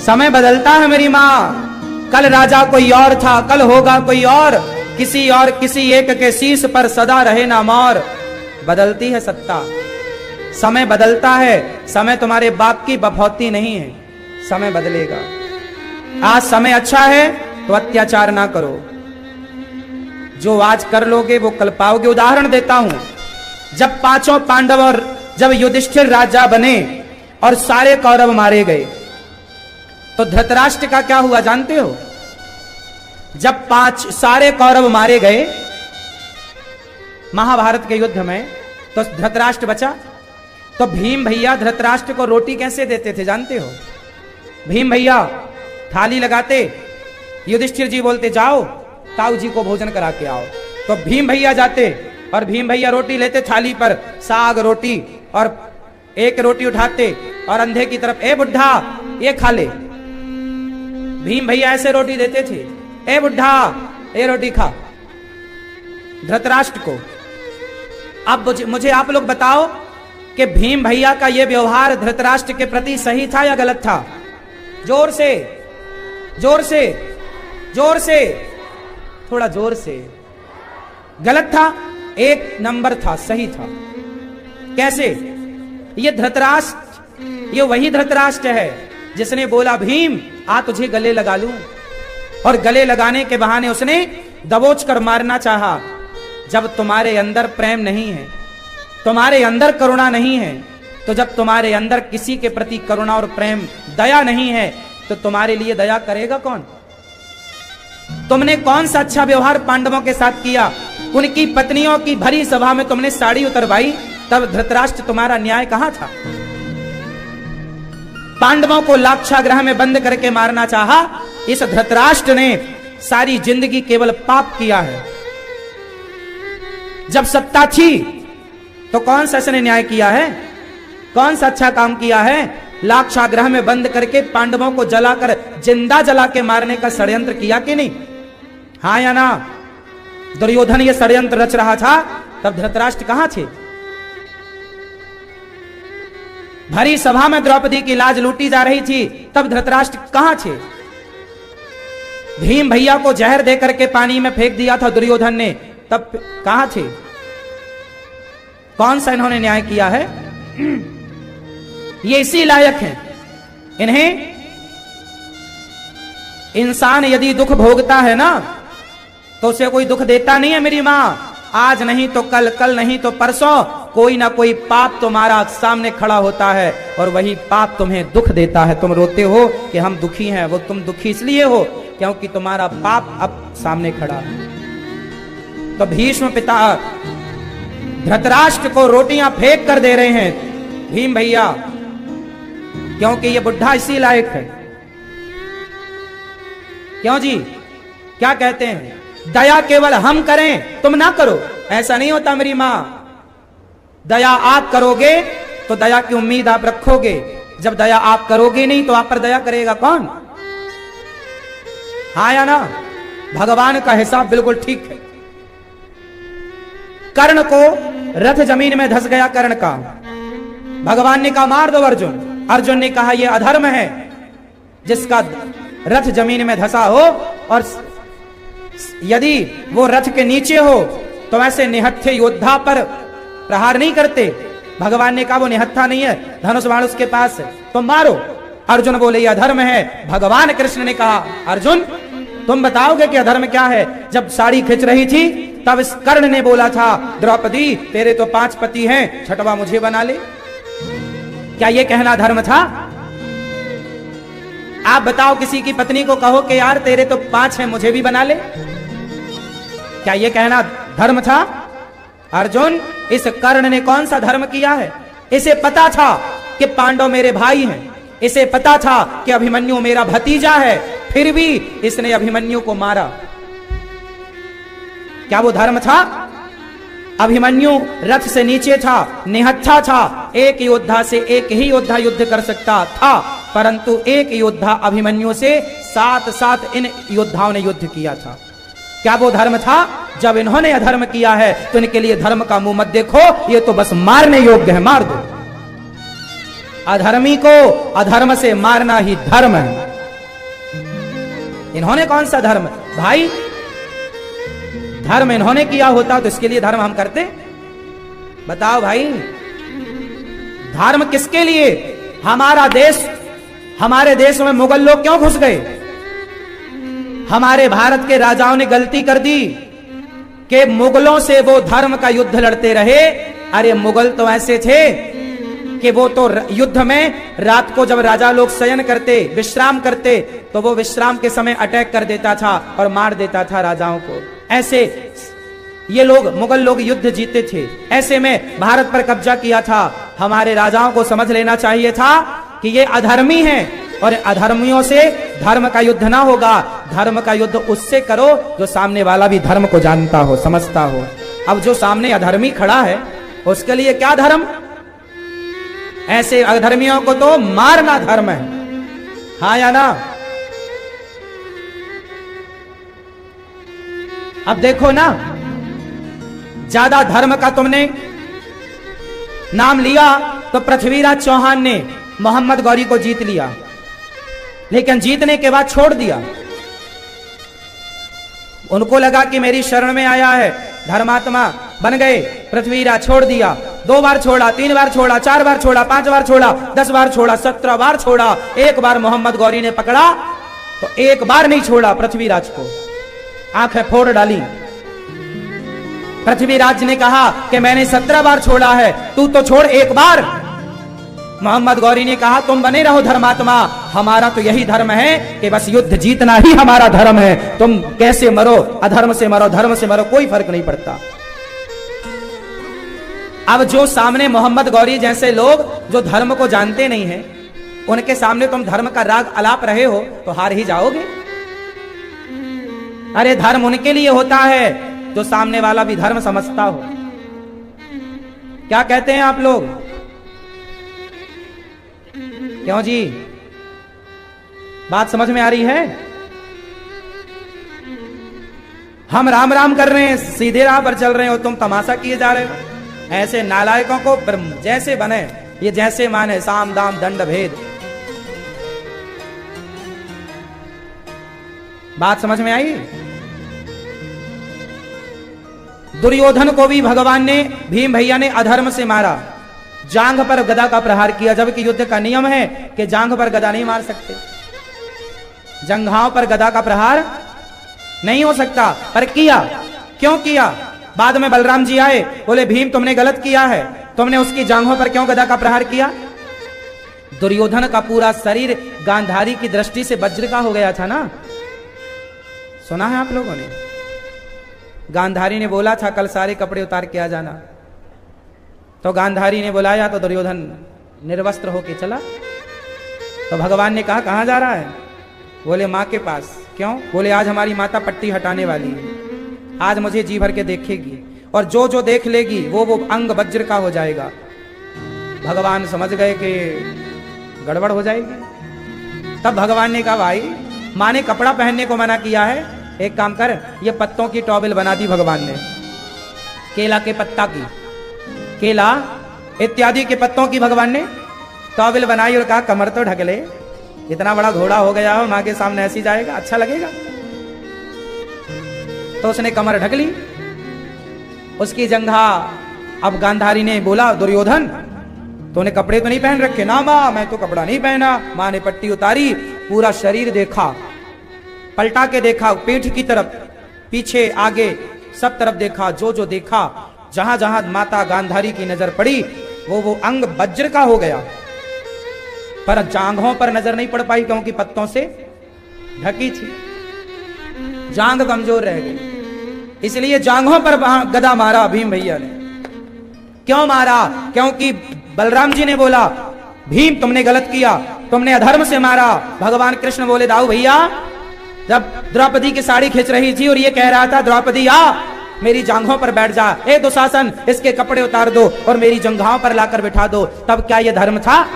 समय बदलता है मेरी मां, कल राजा कोई और था, कल होगा कोई और, किसी एक के शीश पर सदा रहे ना मोर। बदलती है सत्ता, समय बदलता है। समय तुम्हारे बाप की बफौती नहीं है, समय बदलेगा। आज समय अच्छा है तो अत्याचार ना करो, जो आज कर लोगे वो कल पाओगे। उदाहरण देता हूं, जब 5 पांडव और जब युधिष्ठिर राजा बने और सारे कौरव मारे गए, तो धृतराष्ट्र का क्या हुआ जानते हो? जब 5 सारे कौरव मारे गए महाभारत के युद्ध में, तो धृतराष्ट्र बचा। तो भीम भैया धृतराष्ट्र को रोटी कैसे देते थे जानते हो? भीम भैया थाली लगाते, युधिष्ठिर जी बोलते जाओ ताऊ जी को भोजन करा के आओ। तो भीम भैया जाते और भीम भैया रोटी लेते थाली पर, साग रोटी, और एक रोटी उठाते और अंधे की तरफ, ए बुढ़ा ये खा ले। भीम भैया ऐसे रोटी देते थे, ए बुढ़ा ये रोटी खा, धृतराष्ट्र को। अब मुझे आप लोग बताओ कि भीम भैया का यह व्यवहार धृतराष्ट्र के प्रति सही था या गलत था? जोर से, जोर से, जोर से, थोड़ा जोर से। गलत था? एक नंबर था, सही था। कैसे? ये धृतराष्ट्र, ये वही धृतराष्ट्र है जिसने बोला भीम आ तुझे गले लगा लूं, और गले लगाने के बहाने उसने दबोच कर मारना चाहा। जब तुम्हारे अंदर प्रेम नहीं है, तुम्हारे अंदर करुणा नहीं है, तो जब तुम्हारे अंदर किसी के प्रति करुणा और प्रेम, दया नहीं है, तो तुम्हारे लिए दया करेगा कौन? तुमने कौन सा अच्छा व्यवहार पांडवों के साथ किया? उनकी पत्नियों की भरी सभा में तुमने साड़ी उतरवाई, तब धृतराष्ट्र तुम्हारा न्याय कहां था? पांडवों को लाक्षागृह में बंद करके मारना चाहा। इस धृतराष्ट्र ने सारी जिंदगी केवल पाप किया है। जब सत्ता थी तो कौन सा इसने न्याय किया है? कौन सा अच्छा काम किया है? लाक्षागृह में बंद करके पांडवों को जलाकर, जिंदा जला के मारने का षड्यंत्र किया कि नहीं? हाँ या ना? दुर्योधन ये षड्यंत्र रच रहा था, तब धृतराष्ट्र कहां थे? भरी सभा में द्रौपदी की लाज लूटी जा रही थी, तब धृतराष्ट्र कहां थे? भीम भैया को जहर देकर के पानी में फेंक दिया था दुर्योधन ने, तब कहां थे? कौन सा इन्होंने न्याय किया है? ये इसी लायक हैं। इन्हें, इंसान यदि दुख भोगता है ना, तो उसे कोई दुख देता नहीं है मेरी मां। आज नहीं तो कल, कल नहीं तो परसों, कोई ना कोई पाप तुम्हारा सामने खड़ा होता है, और वही पाप तुम्हें दुख देता है। तुम रोते हो कि हम दुखी हैं, वो तुम दुखी इसलिए हो क्योंकि तुम्हारा पाप अब सामने खड़ा है। तो भीष्म पिता धृतराष्ट्र को रोटियां फेंक कर दे रहे हैं भीम भैया, क्योंकि ये बुढ़ा इसी लायक है। क्यों जी? क्या कहते हैं? दया केवल हम करें, तुम ना करो, ऐसा नहीं होता मेरी मां। दया आप करोगे तो दया की उम्मीद आप रखोगे। जब दया आप करोगे नहीं तो आप पर दया करेगा कौन? हाँ या ना? भगवान का हिसाब बिल्कुल ठीक है। कर्ण को रथ जमीन में धस गया, कर्ण का। भगवान ने कहा मार दो अर्जुन। अर्जुन ने कहा यह अधर्म है जिसका रथ जमीन में धसा हो, और यदि वो रथ के नीचे हो तो ऐसे निहत्थे योद्धा पर प्रहार नहीं करते। भगवान ने कहा वो निहत्था नहीं है, धनुष बाण उसके पास है, तो मारो। अर्जुन बोले यह अधर्म है। भगवान कृष्ण ने कहा अर्जुन तुम बताओगे कि अधर्म क्या है? जब साड़ी खिंच रही थी तब इस कर्ण ने बोला था द्रौपदी तेरे तो 5 पति हैं, छठवां मुझे बना ले। क्या ये कहना धर्म था? आप बताओ, किसी की पत्नी को कहो कि यार तेरे तो 5 हैं, मुझे भी बना ले। क्या ये कहना धर्म था? अर्जुन, इस कर्ण ने कौन सा धर्म किया है? इसे पता था कि पांडव मेरे भाई हैं, इसे पता था कि अभिमन्यु मेरा भतीजा है, फिर भी इसने अभिमन्यु को मारा। क्या वो धर्म था? अभिमन्यु रथ से नीचे था, निहत्था था। एक योद्धा से एक ही योद्धा युद्ध कर सकता था, परंतु एक योद्धा अभिमन्यु से 7 इन योद्धाओं ने युद्ध किया था। क्या वो धर्म था? जब इन्होंने अधर्म किया है तो इनके लिए धर्म का मुंह मत देखो, ये तो बस मारने योग्य है, मार दो। अधर्मी को अधर्म से मारना ही धर्म है। इन्होंने कौन सा धर्म? भाई धर्म इन्होंने किया होता तो इसके लिए धर्म हम करते? बताओ भाई, धर्म किसके लिए? हमारा देश, हमारे देश में मुगल लोग क्यों घुस गए? हमारे भारत के राजाओं ने गलती कर दी कि मुगलों से वो धर्म का युद्ध लड़ते रहे। अरे मुगल तो ऐसे थे कि वो तो युद्ध में रात को जब राजा लोग शयन करते, विश्राम करते, तो वो विश्राम के समय अटैक कर देता था और मार देता था राजाओं को। ऐसे ये लोग, मुगल लोग युद्ध जीते थे। ऐसे में भारत पर कब्जा किया था। हमारे राजाओं को समझ लेना चाहिए था कि ये अधर्मी हैं, और अधर्मियों से धर्म का युद्ध ना होगा। धर्म का युद्ध उससे करो जो सामने वाला भी धर्म को जानता हो, समझता हो। अब जो सामने अधर्मी खड़ा है उसके लिए क्या धर्म? ऐसे अधर्मियों को तो मारना धर्म है, हाँ या ना? अब देखो ना, ज्यादा धर्म का तुमने नाम लिया तो पृथ्वीराज चौहान ने मोहम्मद गौरी को जीत लिया, लेकिन जीतने के बाद छोड़ दिया। उनको लगा कि मेरी शरण में आया है, धर्मात्मा बन गए, पृथ्वीराज छोड़ दिया। 2 बार छोड़ा, 3 बार छोड़ा, 4 बार छोड़ा, 5 बार छोड़ा, 10 बार छोड़ा, 17 बार छोड़ा। एक बार मोहम्मद गौरी ने पकड़ा तो एक बार नहीं छोड़ा पृथ्वीराज को, आंखें फोड़ डाली। पृथ्वीराज ने कहा कि मैंने 17 बार छोड़ा है, तू तो छोड़ एक बार। मोहम्मद गौरी ने कहा तुम बने रहो धर्मात्मा, हमारा तो यही धर्म है कि बस युद्ध जीतना ही हमारा धर्म है। तुम कैसे मरो, अधर्म से मरो, धर्म से मरो, कोई फर्क नहीं पड़ता। अब जो सामने मोहम्मद गौरी जैसे लोग जो धर्म को जानते नहीं हैं, उनके सामने तुम धर्म का राग अलाप रहे हो तो हार ही जाओगे। अरे धर्म उनके लिए होता है जो सामने वाला भी धर्म समझता हो। क्या कहते हैं आप लोग? क्यों जी, बात समझ में आ रही है? हम राम राम कर रहे हैं, सीधे राह पर चल रहे हो, तुम तमाशा किए जा रहे हो। ऐसे नालायकों को जैसे बने, ये जैसे माने साम दाम दंड भेद। बात समझ में आई? दुर्योधन को भी भगवान ने, भीम भैया ने अधर्म से मारा, जांघ पर गदा का प्रहार किया, जबकि युद्ध का नियम है कि जांघ पर गदा नहीं मार सकते, जंघाओं पर गदा का प्रहार नहीं हो सकता, पर किया। क्यों किया? बाद में बलराम जी आए, बोले भीम तुमने गलत किया है, तुमने उसकी जांघों पर क्यों गदा का प्रहार किया? दुर्योधन का पूरा शरीर गांधारी की दृष्टि से वज्र का हो गया था ना, सुना है आप लोगों ने? गांधारी ने बोला था कल सारे कपड़े उतार के आ जाना, तो गांधारी ने बुलाया तो दुर्योधन निर्वस्त्र होके चला। तो भगवान ने कहा कहां जा रहा है? बोले मां के पास। क्यों? बोले आज हमारी माता पट्टी हटाने वाली है, आज मुझे जी भर के देखेगी और जो जो देख लेगी वो अंग वज्र का हो जाएगा। भगवान समझ गए कि गड़बड़ हो जाएगी। तब भगवान ने कहा भाई मां ने कपड़ा पहनने को मना किया है, एक काम कर, ये पत्तों की टॉवेल बना दी भगवान ने, केला के पत्ता की, केला इत्यादि के पत्तों की भगवान ने टॉवेल बनाई और कहा कमर तो ढक ले, इतना बड़ा घोड़ा हो गया हो, मां के सामने ऐसी जाएगा, अच्छा लगेगा? तो उसने कमर ढक ली, उसकी जंघा। अब गांधारी ने बोला दुर्योधन तूने कपड़े तो नहीं पहन रखे? ना मां, मैं तो कपड़ा नहीं पहना। मां ने पट्टी उतारी, पूरा शरीर देखा, पलटा के देखा, पीठ की तरफ, पीछे, आगे, सब तरफ देखा। जो जो देखा, जहां जहां माता गांधारी की नजर पड़ी वो अंग वज्र का हो गया, पर जांघों पर नजर नहीं पड़ पाई क्योंकि पत्तों से ढकी थी, जांघ कमजोर रह गई। इसलिए जांघों पर गदा मारा भीम भैया ने। क्यों मारा? क्योंकि बलराम जी ने बोला भीम तुमने गलत किया, तुमने अधर्म से मारा। भगवान कृष्ण बोले दाऊ भैया, जब द्रौपदी की साड़ी खींच रही थी और ये कह रहा था द्रौपदी आ मेरी जांघों पर बैठ जा, ए दुशासन इसके कपड़े उतार दो और मेरी जंघाओं पर लाकर बिठा दो, तब क्या यह धर्म था?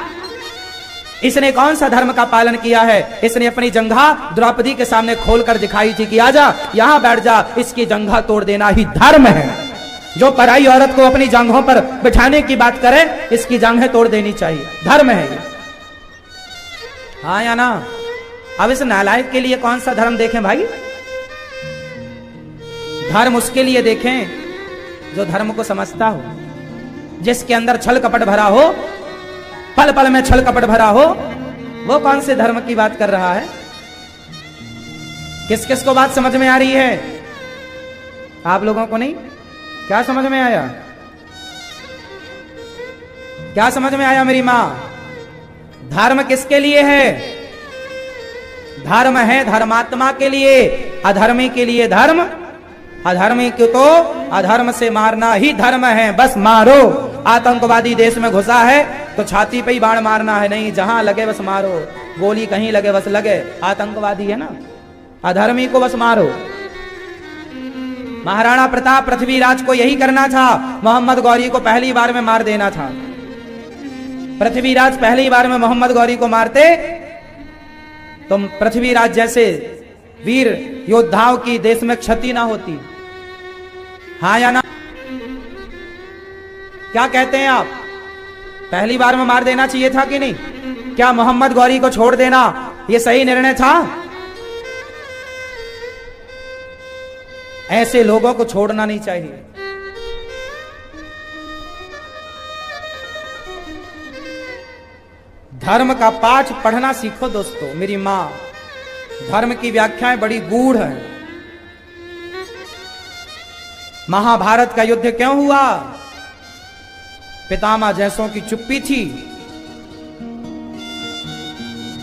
इसने कौन सा धर्म का पालन किया है? इसने अपनी जंघा द्रौपदी के सामने खोलकर दिखाई थी कि आजा यहां बैठ जा, इसकी जंघा तोड़ देना ही धर्म है। जो पराई औरत को अपनी जांघों पर बिठाने की बात करे, इसकी जांघें तोड़ देनी चाहिए, धर्म है ये, हाँ या ना? अब इस नालायक के लिए कौन सा धर्म देखें भाई? धर्म उसके लिए देखें जो धर्म को समझता हो, जिसके अंदर छल कपट भरा हो, पल पल में छल कपट भरा हो, वो कौन से धर्म की बात कर रहा है? किस किस को बात समझ में आ रही है? आप लोगों को नहीं? क्या समझ में आया? क्या समझ में आया मेरी मां? धर्म किसके लिए है? धर्म है धर्मात्मा के लिए, अधर्मी के लिए धर्म, अधर्मी को तो अधर्म से मारना ही धर्म है। बस मारो, आतंकवादी देश में घुसा है तो छाती पे ही बाण मारना है, नहीं जहां लगे बस मारो। गोली कहीं लगे बस लगे, आतंकवादी है ना, अधर्मी को बस मारो। महाराणा प्रताप पृथ्वीराज को यही करना था, मोहम्मद गौरी को पहली बार में मार देना था। पृथ्वीराज पहली बार में मोहम्मद गौरी को मारते तो पृथ्वीराज जैसे वीर योद्धाओं की देश में क्षति ना होती। हाँ या ना? क्या कहते हैं आप? पहली बार में मार देना चाहिए था कि नहीं? क्या मोहम्मद गौरी को छोड़ देना यह सही निर्णय था? ऐसे लोगों को छोड़ना नहीं चाहिए। धर्म का पाठ पढ़ना सीखो दोस्तों। मेरी मां, धर्म की व्याख्याएं बड़ी गूढ़ है। महाभारत का युद्ध क्यों हुआ? पितामह जैसों की चुप्पी थी,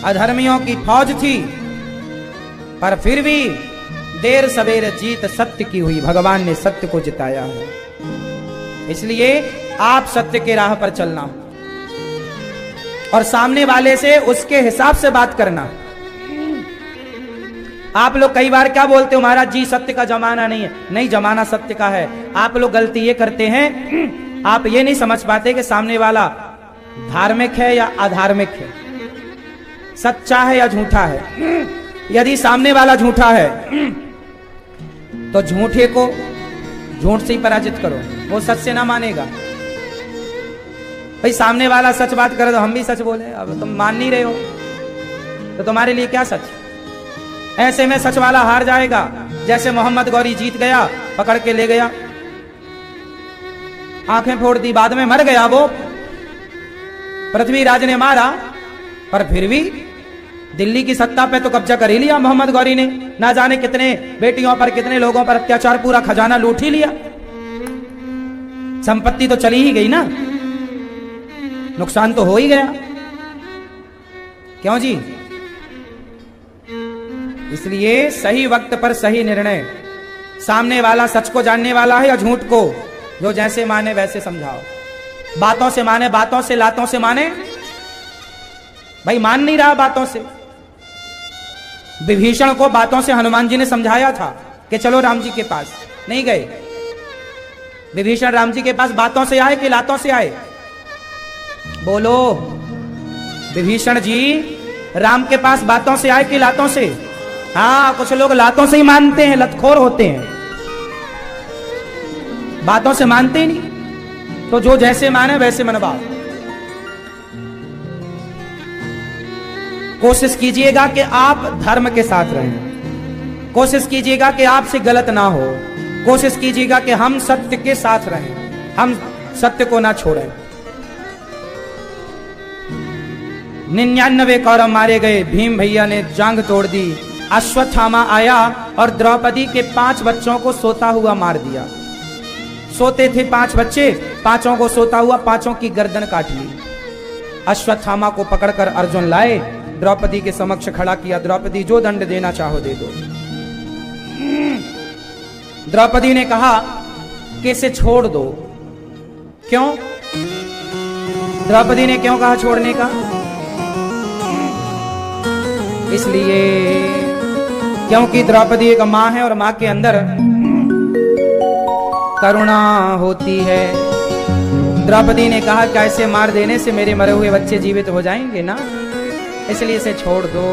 अधर्मियों की फौज थी, पर फिर भी देर सवेर जीत सत्य की हुई। भगवान ने सत्य को जिताया है। इसलिए आप सत्य के राह पर चलना और सामने वाले से उसके हिसाब से बात करना। आप लोग कई बार क्या बोलते हो, महाराज जी सत्य का जमाना नहीं है। नहीं, जमाना सत्य का है। आप लोग गलती ये करते हैं, आप ये नहीं समझ पाते कि सामने वाला धार्मिक है या अधार्मिक है, सच्चा है या झूठा है। यदि सामने वाला झूठा है तो झूठे को झूठ से ही पराजित करो, वो सच से ना मानेगा। भाई सामने वाला सच बात करे तो हम भी सच बोले, अब तुम मान नहीं रहे हो तो तुम्हारे लिए क्या सच? ऐसे में सच वाला हार जाएगा। जैसे मोहम्मद गौरी जीत गया, पकड़ के ले गया, आंखें फोड़ दी, बाद में मर गया वो। पृथ्वीराज ने मारा, पर फिर भी दिल्ली की सत्ता पे तो कब्जा कर ही लिया मोहम्मद गौरी ने। ना जाने कितने बेटियों पर, कितने लोगों पर अत्याचार, पूरा खजाना लूट ही लिया। संपत्ति तो चली ही गई ना, नुकसान तो हो ही गया। क्यों जी? इसलिए सही वक्त पर सही निर्णय। सामने वाला सच को जानने वाला है या झूठ को? जो जैसे माने वैसे समझाओ। बातों से माने, बातों से, लातों से माने। भाई मान नहीं रहा बातों से। विभीषण को बातों से हनुमान जी ने समझाया था कि चलो राम जी के पास, नहीं गए। विभीषण राम जी के पास बातों से आए कि लातों से आए? बोलो, विभीषण जी राम के पास बातों से आए कि लातों से? हाँ, कुछ लोग लातों से ही मानते हैं, लतखोर होते हैं, बातों से मानते ही नहीं। तो जो जैसे माने वैसे मनवाओ। कोशिश कीजिएगा कि आप धर्म के साथ रहें। कोशिश कीजिएगा कि आपसे गलत ना हो। कोशिश कीजिएगा कि हम सत्य के साथ रहें, हम सत्य को ना छोड़ें। 99 कौरव मारे गए, भीम भैया ने जांग तोड़ दी। अश्वत्थामा आया और द्रौपदी के 5 बच्चों को सोता हुआ मार दिया। सोते थे 5 बच्चे, 5 को सोता हुआ 5 की गर्दन काट ली। अश्वत्थामा को पकड़कर अर्जुन लाए, द्रौपदी के समक्ष खड़ा किया। द्रौपदी, जो दंड देना चाहो दे दो। द्रौपदी ने कहा कि इसे छोड़ दो। क्यों? द्रौपदी ने क्यों कहा छोड़ने का? इसलिए क्योंकि द्रौपदी एक मां है और मां के अंदर करुणा होती है। द्रौपदी ने कहा कि ऐसे मार देने से मेरे मरे हुए बच्चे जीवित हो जाएंगे ना, इसलिए इसे छोड़ दो।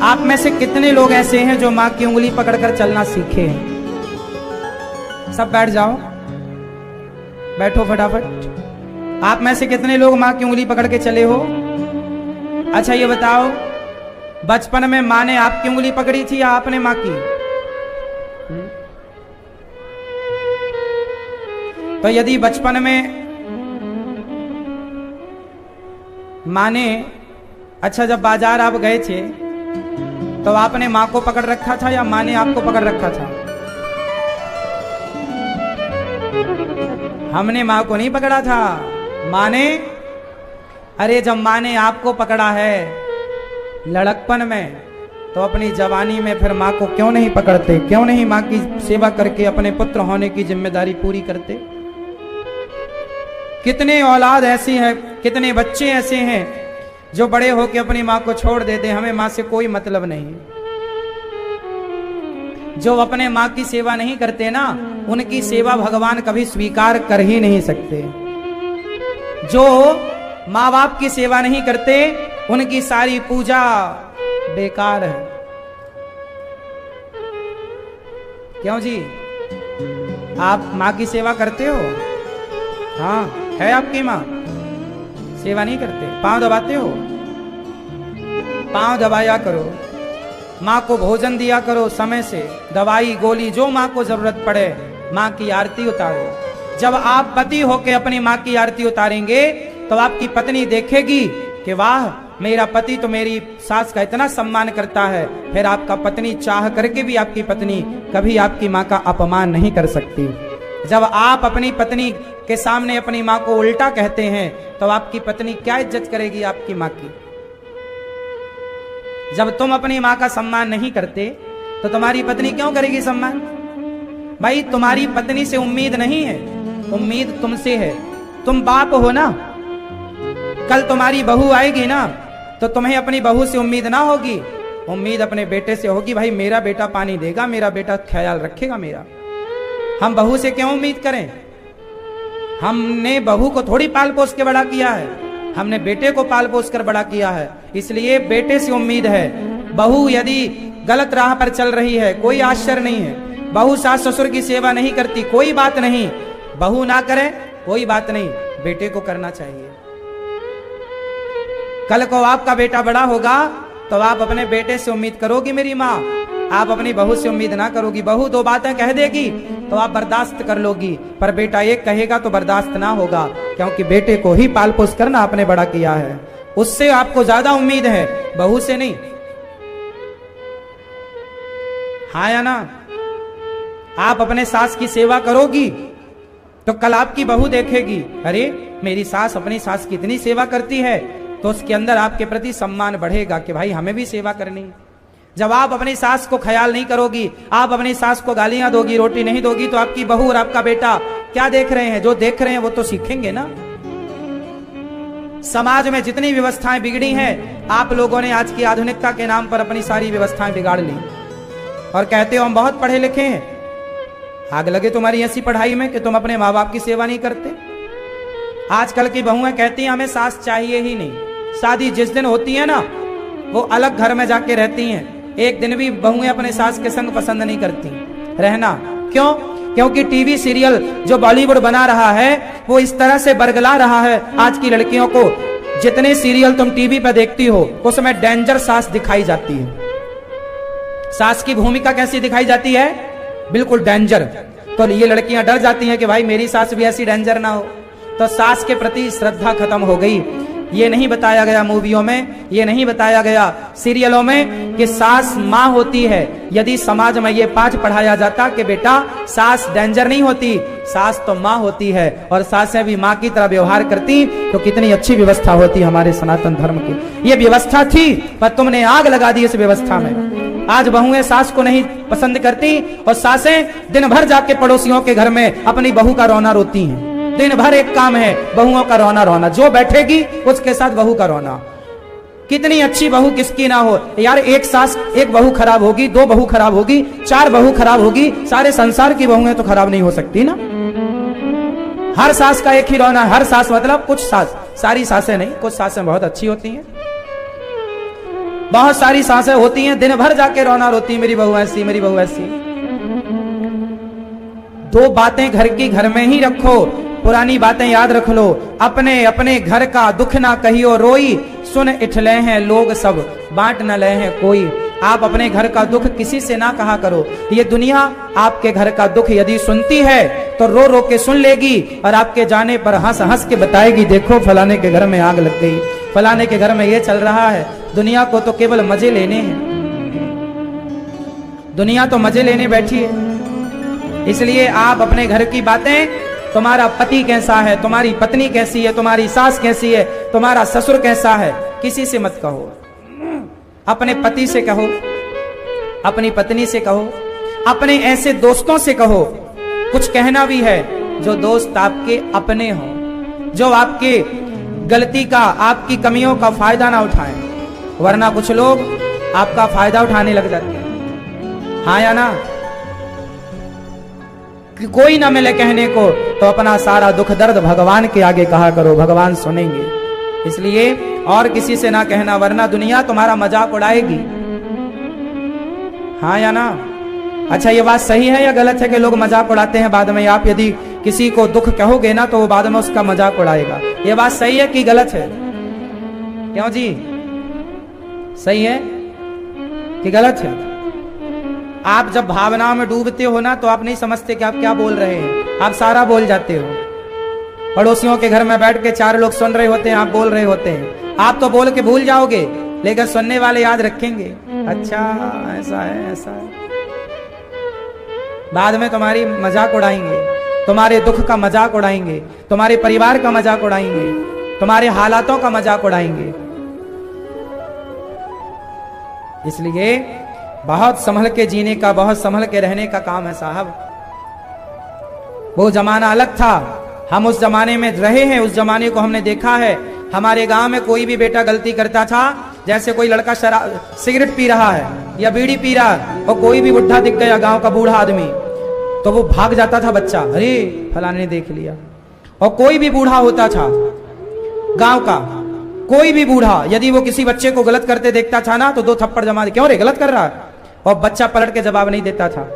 आप में से कितने लोग ऐसे हैं जो मां की उंगली पकड़कर चलना सीखे हैं? सब बैठ जाओ, बैठो फटाफट। आप में से कितने लोग मां की उंगली पकड़ के चले हो? अच्छा ये बताओ, बचपन में मां ने आपकी उंगली पकड़ी थी या आपने मां की? तो यदि बचपन में मां ने, अच्छा जब बाजार आप गए थे तो आपने मां को पकड़ रखा था या मां ने आपको पकड़ रखा था? हमने मां को नहीं पकड़ा था, मां ने। अरे जब मां ने आपको पकड़ा है लड़कपन में, तो अपनी जवानी में फिर मां को क्यों नहीं पकड़ते? क्यों नहीं मां की सेवा करके अपने पुत्र होने की जिम्मेदारी पूरी करते? कितने औलाद ऐसे हैं, कितने बच्चे ऐसे हैं जो बड़े होके अपनी माँ को छोड़ देते, हमें माँ से कोई मतलब नहीं। जो अपने माँ की सेवा नहीं करते ना, उनकी सेवा भगवान कभी स्वीकार कर ही नहीं सकते। जो माँ बाप की सेवा नहीं करते, उनकी सारी पूजा बेकार है। क्यों जी? आप माँ की सेवा करते हो? हाँ, है आपकी माँ? सेवा नहीं करते? पांव दबाते हो? पांव दबाया करो। माँ को भोजन दिया करो समय से, दवाई गोली जो माँ को जरूरत पड़े, माँ की आरती उतारो। जब आप पति होके अपनी माँ की आरती उतारेंगे तो आपकी पत्नी देखेगी कि वाह, मेरा पति तो मेरी सास का इतना सम्मान करता है। फिर आपका पत्नी चाह करके भी आपकी पत्नी कभी आपकी माँ का अपमान नहीं कर सकती। जब आप अपनी पत्नी के सामने अपनी माँ को उल्टा कहते हैं तो आपकी पत्नी क्या इज्जत करेगी आपकी माँ की? जब तुम अपनी माँ का सम्मान नहीं करते तो तुम्हारी पत्नी क्यों करेगी सम्मान? भाई, तुम्हारी पत्नी से उम्मीद नहीं है, उम्मीद तुमसे है। तुम बाप हो ना, कल तुम्हारी बहू आएगी ना, तो तुम्हें अपनी बहू से उम्मीद ना होगी, उम्मीद अपने बेटे से होगी। भाई, मेरा बेटा पानी देगा, मेरा बेटा ख्याल रखेगा मेरा। हम बहू से क्यों उम्मीद करें? हमने बहू को थोड़ी पाल पोस के बड़ा किया है, हमने बेटे को पाल पोस कर बड़ा किया है। इसलिए बेटे से उम्मीद है। बहू यदि गलत राह पर चल रही है, कोई आश्चर्य नहीं है। बहू सास ससुर की सेवा नहीं करती, कोई बात नहीं। बहू ना करे, कोई बात नहीं, बेटे को करना चाहिए। कल को आपका बेटा बड़ा होगा तो आप अपने बेटे से उम्मीद करोगी मेरी माँ, आप अपनी बहू से उम्मीद ना करोगी। बहू दो बातें कह देगी तो आप बर्दाश्त कर लोगी, पर बेटा एक कहेगा तो बर्दाश्त ना होगा, क्योंकि बेटे को ही पाल पोस करना आपने बड़ा किया है। उससे आपको ज्यादा उम्मीद है, बहू से नहीं। हाँ या ना? आप अपने सास की सेवा करोगी तो कल आपकी बहू देखेगी, अरे मेरी सास अपनी सास की इतनी सेवा करती है, तो उसके अंदर आपके प्रति सम्मान बढ़ेगा कि भाई हमें भी सेवा करनी। जब आप अपनी सास को ख्याल नहीं करोगी, आप अपनी सास को गालियां दोगी, रोटी नहीं दोगी, तो आपकी बहू और आपका बेटा क्या देख रहे हैं? जो देख रहे हैं वो तो सीखेंगे ना। समाज में जितनी व्यवस्थाएं बिगड़ी हैं, आप लोगों ने आज की आधुनिकता के नाम पर अपनी सारी व्यवस्थाएं बिगाड़ ली और कहते हो हम बहुत पढ़े लिखे हैं। आग लगे तुम्हारी ऐसी पढ़ाई में कि तुम अपने माँ बाप की सेवा नहीं करते। आजकल की बहुएं कहती हैं हमें सास चाहिए ही नहीं। शादी जिस दिन होती है ना, वो अलग घर में जाके रहती हैं। एक दिन भी बहुएं अपने सास के संग पसंद नहीं करती रहना। क्यों? क्योंकि टीवी सीरियल जो बॉलीवुड बना रहा है वो इस तरह से बरगला रहा है आज की लड़कियों को। जितने सीरियल तुम टीवी पर देखती हो उसमें डेंजर सास दिखाई जाती है। सास की भूमिका कैसी दिखाई जाती है? बिल्कुल डेंजर। तो ये लड़कियां डर जाती हैं कि भाई मेरी सास भी ऐसी डेंजर ना हो। तो सास के प्रति श्रद्धा खत्म हो गई। ये नहीं बताया गया मूवियों में, ये नहीं बताया गया सीरियलों में कि सास माँ होती है। यदि समाज में ये पाठ पढ़ाया जाता कि बेटा सास डेंजर नहीं होती, सास तो माँ होती है और सासें भी माँ की तरह व्यवहार करती, तो कितनी अच्छी व्यवस्था होती हमारे सनातन धर्म की। ये व्यवस्था थी पर तुमने आग लगा दी इस व्यवस्था में। आज बहुएं सास को नहीं पसंद करती और सासें दिन भर जाके पड़ोसियों के घर में अपनी बहू का रोना रोती हैं। दिन भर एक काम है बहुओं का रोना रोना, जो बैठेगी उसके साथ बहू का रोना। कितनी अच्छी बहू किसकी ना हो यार। एक सास एक बहू खराब होगी, दो बहू खराब होगी, चार बहू खराब होगी, सारे संसार की बहुएं तो खराब नहीं हो सकती ना। हर सास का एक ही रोना। हर सास मतलब कुछ सास, सारी सासें नहीं, कुछ सासें बहुत अच्छी होती हैं। बहुत सारी सासें होती हैं दिन भर जाके रोना रोती, मेरी बहू ऐसी, मेरी बहू ऐसी। दो बातें घर की घर में ही रखो, पुरानी बातें याद रख लो। अपने अपने घर का दुख ना कहियो रोई, सुन इठले हैं लोग सब बांट न ले हैं कोई। आप अपने घर का दुख किसी से ना कहा करो। ये दुनिया आपके घर का दुख यदि सुनती है तो रो रो के सुन लेगी और आपके जाने पर हंस हंस के बताएगी, देखो फलाने के घर में आग लग गई, फलाने के घर में ये चल रहा है। दुनिया को तो केवल मजे लेने हैं, दुनिया तो मजे लेने बैठी है। इसलिए आप अपने घर की बातें, तुम्हारा पति कैसा है, तुम्हारी पत्नी कैसी है, तुम्हारी सास कैसी है, तुम्हारा ससुर कैसा है, किसी से मत कहो। अपने पति से कहो, अपनी पत्नी से कहो, अपने ऐसे दोस्तों से कहो। कुछ कहना भी है जो दोस्त आपके अपने हो, जो आपके गलती का, आपकी कमियों का फायदा ना उठाएं, वरना कुछ लोग आपका फायदा उठाने लग जाते हैं। हाँ या ना? कि कोई ना मिले कहने को तो अपना सारा दुख दर्द भगवान के आगे कहा करो, भगवान सुनेंगे। इसलिए और किसी से ना कहना, वरना दुनिया तुम्हारा मजाक उड़ाएगी। हाँ या ना? अच्छा, ये बात सही है या गलत है कि लोग मजाक उड़ाते हैं बाद में? आप यदि किसी को दुख कहोगे ना तो वो बाद में उसका मजाक उड़ाएगा। ये बात सही है कि गलत है? क्यों जी, सही है कि गलत है? आप जब भावनाओं में डूबते हो ना तो आप नहीं समझते कि आप क्या बोल रहे हैं, आप सारा बोल जाते हो। पड़ोसियों के घर में बैठ के 4 लोग सुन रहे होते हैं, आप बोल रहे होते हैं, आप तो बोल के भूल जाओगे लेकिन सुनने वाले याद रखेंगे। अच्छा ऐसा है, ऐसा है। बाद में तुम्हारी मजाक उड़ाएंगे, तुम्हारे दुख का मजाक उड़ाएंगे, तुम्हारे परिवार का मजाक उड़ाएंगे, तुम्हारे हालातों का मजाक उड़ाएंगे। इसलिए बहुत संभल के जीने का, बहुत संभल के रहने का काम है साहब। वो जमाना अलग था, हम उस जमाने में रहे हैं, उस जमाने को हमने देखा है। हमारे गांव में कोई भी बेटा गलती करता था, जैसे कोई लड़का सिगरेट पी रहा है या बीड़ी पी रहा है और कोई भी बुढ़ा दिख गया, गांव का बूढ़ा आदमी, तो वो भाग जाता था बच्चा, अरे फलाने ने देख लिया। और कोई भी बूढ़ा होता था गांव का, कोई भी बूढ़ा यदि वो किसी बच्चे को गलत करते देखता था ना तो 2 थप्पड़ जमा दे, क्यों रे गलत कर रहा है? और बच्चा पलट के जवाब नहीं देता था।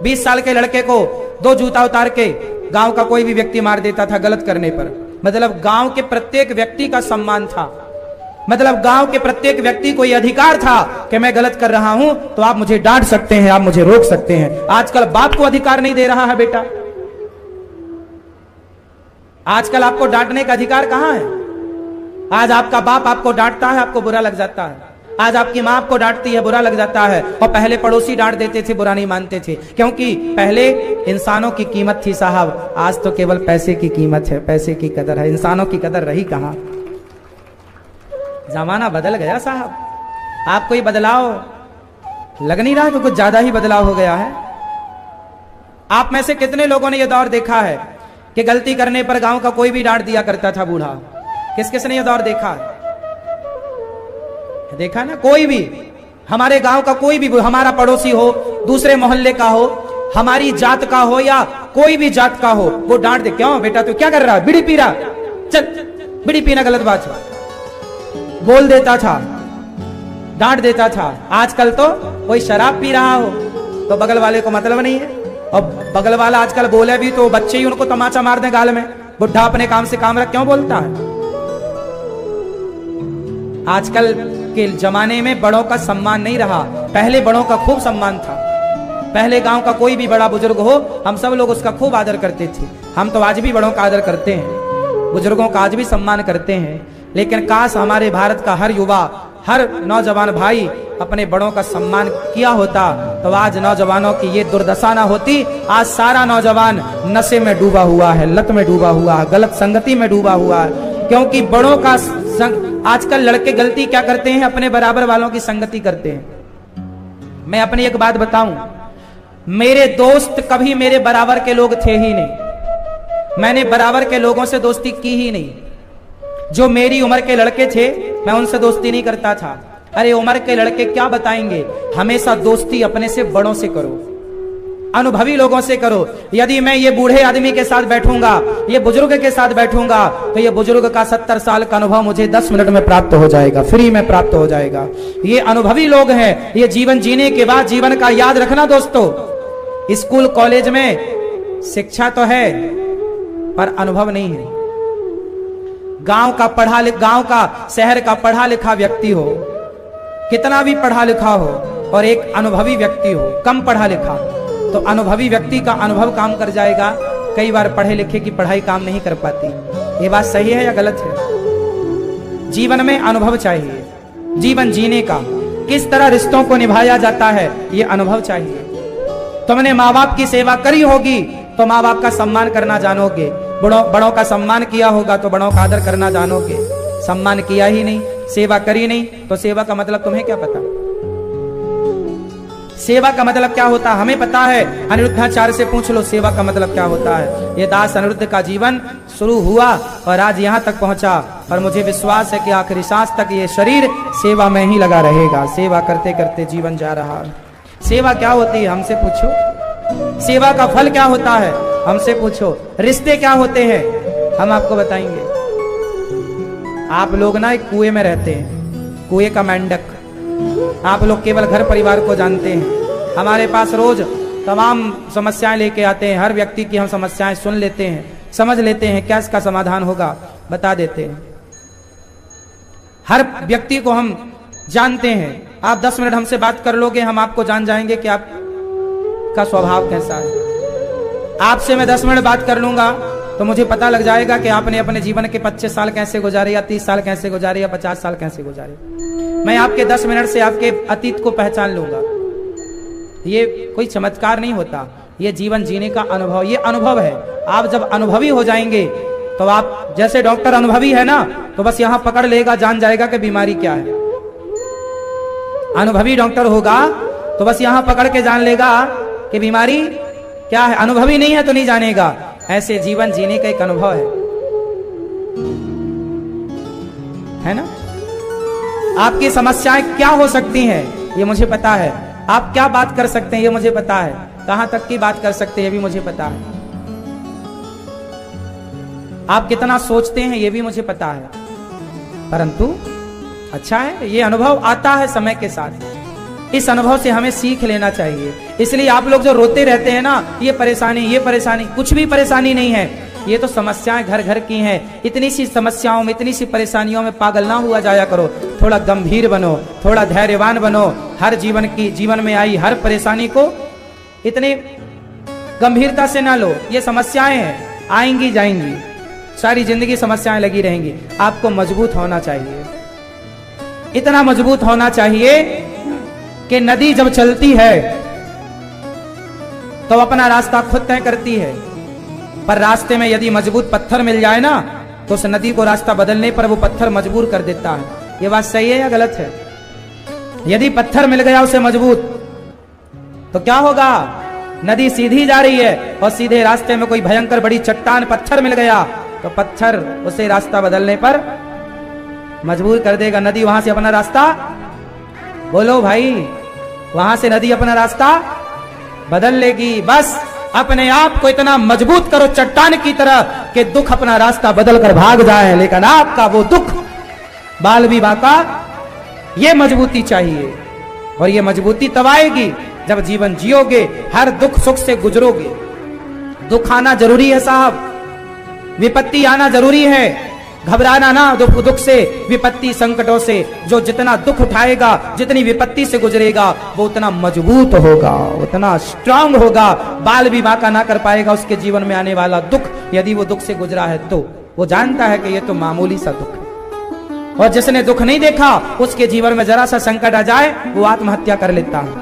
20 साल के लड़के को 2 जूता उतार के गांव का कोई भी व्यक्ति मार देता था गलत करने पर। मतलब गांव के प्रत्येक व्यक्ति का सम्मान था, मतलब गांव के प्रत्येक व्यक्ति को यह अधिकार था कि मैं गलत कर रहा हूं तो आप मुझे डांट सकते हैं, आप मुझे रोक सकते हैं। आजकल बाप को अधिकार नहीं दे रहा है बेटा, आजकल आपको डांटने का अधिकार कहां है? आज आपका बाप आपको डांटता है, आपको बुरा लग जाता है। आज आपकी मां आपको डांटती है, बुरा लग जाता है। और पहले पड़ोसी डांट देते थे, बुरा नहीं मानते थे, क्योंकि पहले इंसानों की कीमत थी साहब। आज तो केवल पैसे की कीमत है, पैसे की कदर है, इंसानों की कदर रही कहां। जमाना बदल गया साहब। आपको ये बदलाव लग नहीं रहा कि कुछ ज्यादा ही बदलाव हो गया है? आप में से कितने लोगों ने यह दौर देखा है कि गलती करने पर गांव का कोई भी डांट दिया करता था बूढ़ा? किस किस ने यह दौर देखा है? देखा ना? कोई भी, हमारे गांव का कोई भी, हमारा पड़ोसी हो, दूसरे मोहल्ले का हो, हमारी जात का हो या कोई भी जात का हो, वो डांट दे, क्यों बेटा तू क्या कर रहा है? बीड़ी पी रहा, चल बीड़ी पीना गलत बात है, बोल देता था, डांट देता था। आजकल तो कोई शराब पी रहा हो तो बगल वाले को मतलब नहीं है, और बगल वाला आजकल बोले भी तो बच्चे ही उनको तमाचा मार दे गाल में। बुढ़ा अपने काम से काम रख, क्यों बोलता है? आजकल के जमाने में बड़ों का सम्मान नहीं रहा, पहले बड़ों का खूब सम्मान था। पहले गांव का कोई भी बड़ा बुजुर्ग हो, हम सब लोग उसका खूब आदर करते थे। हम तो आज भी बड़ों का आदर करते हैं, बुजुर्गों का आज भी सम्मान करते हैं। लेकिन काश हमारे भारत का हर युवा, हर नौजवान भाई अपने बड़ों का सम्मान किया होता तो आज नौजवानों की ये दुर्दशा ना होती। आज सारा नौजवान नशे में डूबा हुआ है, लत में डूबा हुआ है, गलत संगति में डूबा हुआ है, क्योंकि बड़ों का आजकल लड़के गलती क्या करते हैं? अपने बराबर वालों की संगति करते हैं। मैं अपनी एक बात बताऊं, मेरे दोस्त कभी मेरे बराबर के लोग थे ही नहीं। मैंने बराबर के लोगों से दोस्ती की ही नहीं। जो मेरी उम्र के लड़के थे मैं उनसे दोस्ती नहीं करता था। अरे उम्र के लड़के क्या बताएंगे? हमेशा दोस्ती अपने से बड़ों से करो, अनुभवी लोगों से करो। यदि मैं ये बूढ़े आदमी के साथ बैठूंगा, ये बुजुर्ग के साथ बैठूंगा, तो ये बुजुर्ग का 70 साल का अनुभव मुझे 10 मिनट में प्राप्त हो जाएगा, फ्री में प्राप्त हो जाएगा। ये अनुभवी लोग हैं। ये जीवन जीने के बाद जीवन का याद रखना दोस्तों, स्कूल कॉलेज में शिक्षा तो है पर अनुभव नहीं है। गांव का शहर का पढ़ा लिखा व्यक्ति हो, कितना भी पढ़ा लिखा हो, और एक अनुभवी व्यक्ति हो कम पढ़ा लिखा, तो अनुभवी व्यक्ति का अनुभव काम कर जाएगा। कई बार पढ़े लिखे की पढ़ाई काम नहीं कर पाती। ये बात सही है या गलत है? जीवन में अनुभव चाहिए, जीवन जीने का, किस तरह रिश्तों को निभाया जाता है ये अनुभव चाहिए। तुमने माँ बाप की सेवा करी होगी तो माँ बाप का सम्मान करना जानोगे, बड़ों का सम्मान किया होगा तो बड़ों का आदर करना जानोगे। सम्मान किया ही नहीं, सेवा करी नहीं, तो सेवा का मतलब तुम्हें क्या पता? सेवा का मतलब क्या होता है हमें पता है। अनिरुद्धाचार्य से पूछ लो सेवा का मतलब क्या होता है। ये दास अनिरुद्ध का जीवन शुरू हुआ और आज यहां तक पहुंचा। पर मुझे विश्वास है कि आखिरी सांस तक ये शरीर सेवा में ही लगा रहेगा। सेवा करते करते जीवन जा रहा है। सेवा क्या होती है हमसे पूछो। सेवा का फल क्या होता है हमसे पूछो। रिश्ते क्या होते हैं हम आपको बताएंगे। आप लोग ना एक कुएं में रहते हैं, कुएं का मेंढक। आप लोग केवल घर परिवार को जानते हैं। हमारे पास रोज तमाम समस्याएं लेके आते हैं। हर व्यक्ति की हम समस्याएं सुन लेते हैं, समझ लेते हैं क्या इसका समाधान होगा, बता देते हैं। हर व्यक्ति को हम जानते हैं। आप 10 मिनट हमसे बात कर लोगे, हम आपको जान जाएंगे कि आपका स्वभाव कैसा है। आपसे मैं 10 मिनट बात कर लूंगा तो मुझे पता लग जाएगा कि आपने अपने जीवन के 25 साल कैसे गुजारे, या 30 साल कैसे गुजारे, या 50 साल कैसे गुजारे। मैं आपके 10 मिनट से आपके अतीत को पहचान लूंगा। ये कोई चमत्कार नहीं होता, ये जीवन जीने का अनुभव, ये अनुभव है। आप जब अनुभवी हो जाएंगे तो आप जैसे डॉक्टर अनुभवी है ना, तो बस यहां पकड़ लेगा, जान जाएगा कि बीमारी क्या है। अनुभवी डॉक्टर होगा तो बस यहां पकड़ के जान लेगा कि बीमारी क्या है। अनुभवी नहीं है तो नहीं जानेगा। ऐसे जीवन जीने का एक अनुभव है ना। आपकी समस्याएं क्या हो सकती हैं ये मुझे पता है। आप क्या बात कर सकते हैं ये मुझे पता है। कहां तक की बात कर सकते हैं ये भी मुझे पता है। आप कितना सोचते हैं ये भी मुझे पता है। परंतु अच्छा है, ये अनुभव आता है समय के साथ। इस अनुभव से हमें सीख लेना चाहिए। इसलिए आप लोग जो रोते रहते हैं ना, ये परेशानी, कुछ भी परेशानी नहीं है। ये तो समस्याएं घर घर की हैं। इतनी सी समस्याओं में, इतनी सी परेशानियों में पागल ना हुआ जाया करो। थोड़ा गंभीर बनो, थोड़ा धैर्यवान बनो। हर जीवन में आई हर परेशानी को इतनी गंभीरता से ना लो। ये समस्याएं हैं, आएंगी जाएंगी, सारी जिंदगी समस्याएं लगी रहेंगी। आपको मजबूत होना चाहिए, इतना मजबूत होना चाहिए कि नदी जब चलती है तो अपना रास्ता खुद तय करती है। पर रास्ते में यदि मजबूत पत्थर मिल जाए ना, तो उस नदी को रास्ता बदलने पर वो पत्थर मजबूर कर देता है। ये बात सही है या गलत है? यदि पत्थर मिल गया उसे मजबूत, तो क्या होगा? नदी सीधी जा रही है और सीधे रास्ते में कोई भयंकर बड़ी चट्टान पत्थर मिल गया तो पत्थर उसे रास्ता बदलने पर मजबूर कर देगा। नदी वहां से अपना रास्ता, बोलो भाई, वहां से नदी अपना रास्ता बदल लेगी। बस अपने आप को इतना मजबूत करो चट्टान की तरह कि दुख अपना रास्ता बदल कर भाग जाए, लेकिन आपका वो दुख बाल विवाह का ये मजबूती चाहिए। और ये मजबूती तब आएगी जब जीवन जियोगे, हर दुख सुख से गुजरोगे। दुख आना जरूरी है साहब, विपत्ति आना जरूरी है। घबराना ना दुख से, विपत्ति संकटों से। जो जितना दुख उठाएगा, जितनी विपत्ति से गुजरेगा, वो उतना मजबूत होगा, उतना स्ट्रांग होगा। बाल विवाह का ना कर पाएगा उसके जीवन में आने वाला दुख। यदि वो दुख से गुजरा है तो वो जानता है कि ये तो मामूली सा दुख है। और जिसने दुख नहीं देखा, उसके जीवन में जरा सा संकट आ जाए, वो आत्महत्या कर लेता है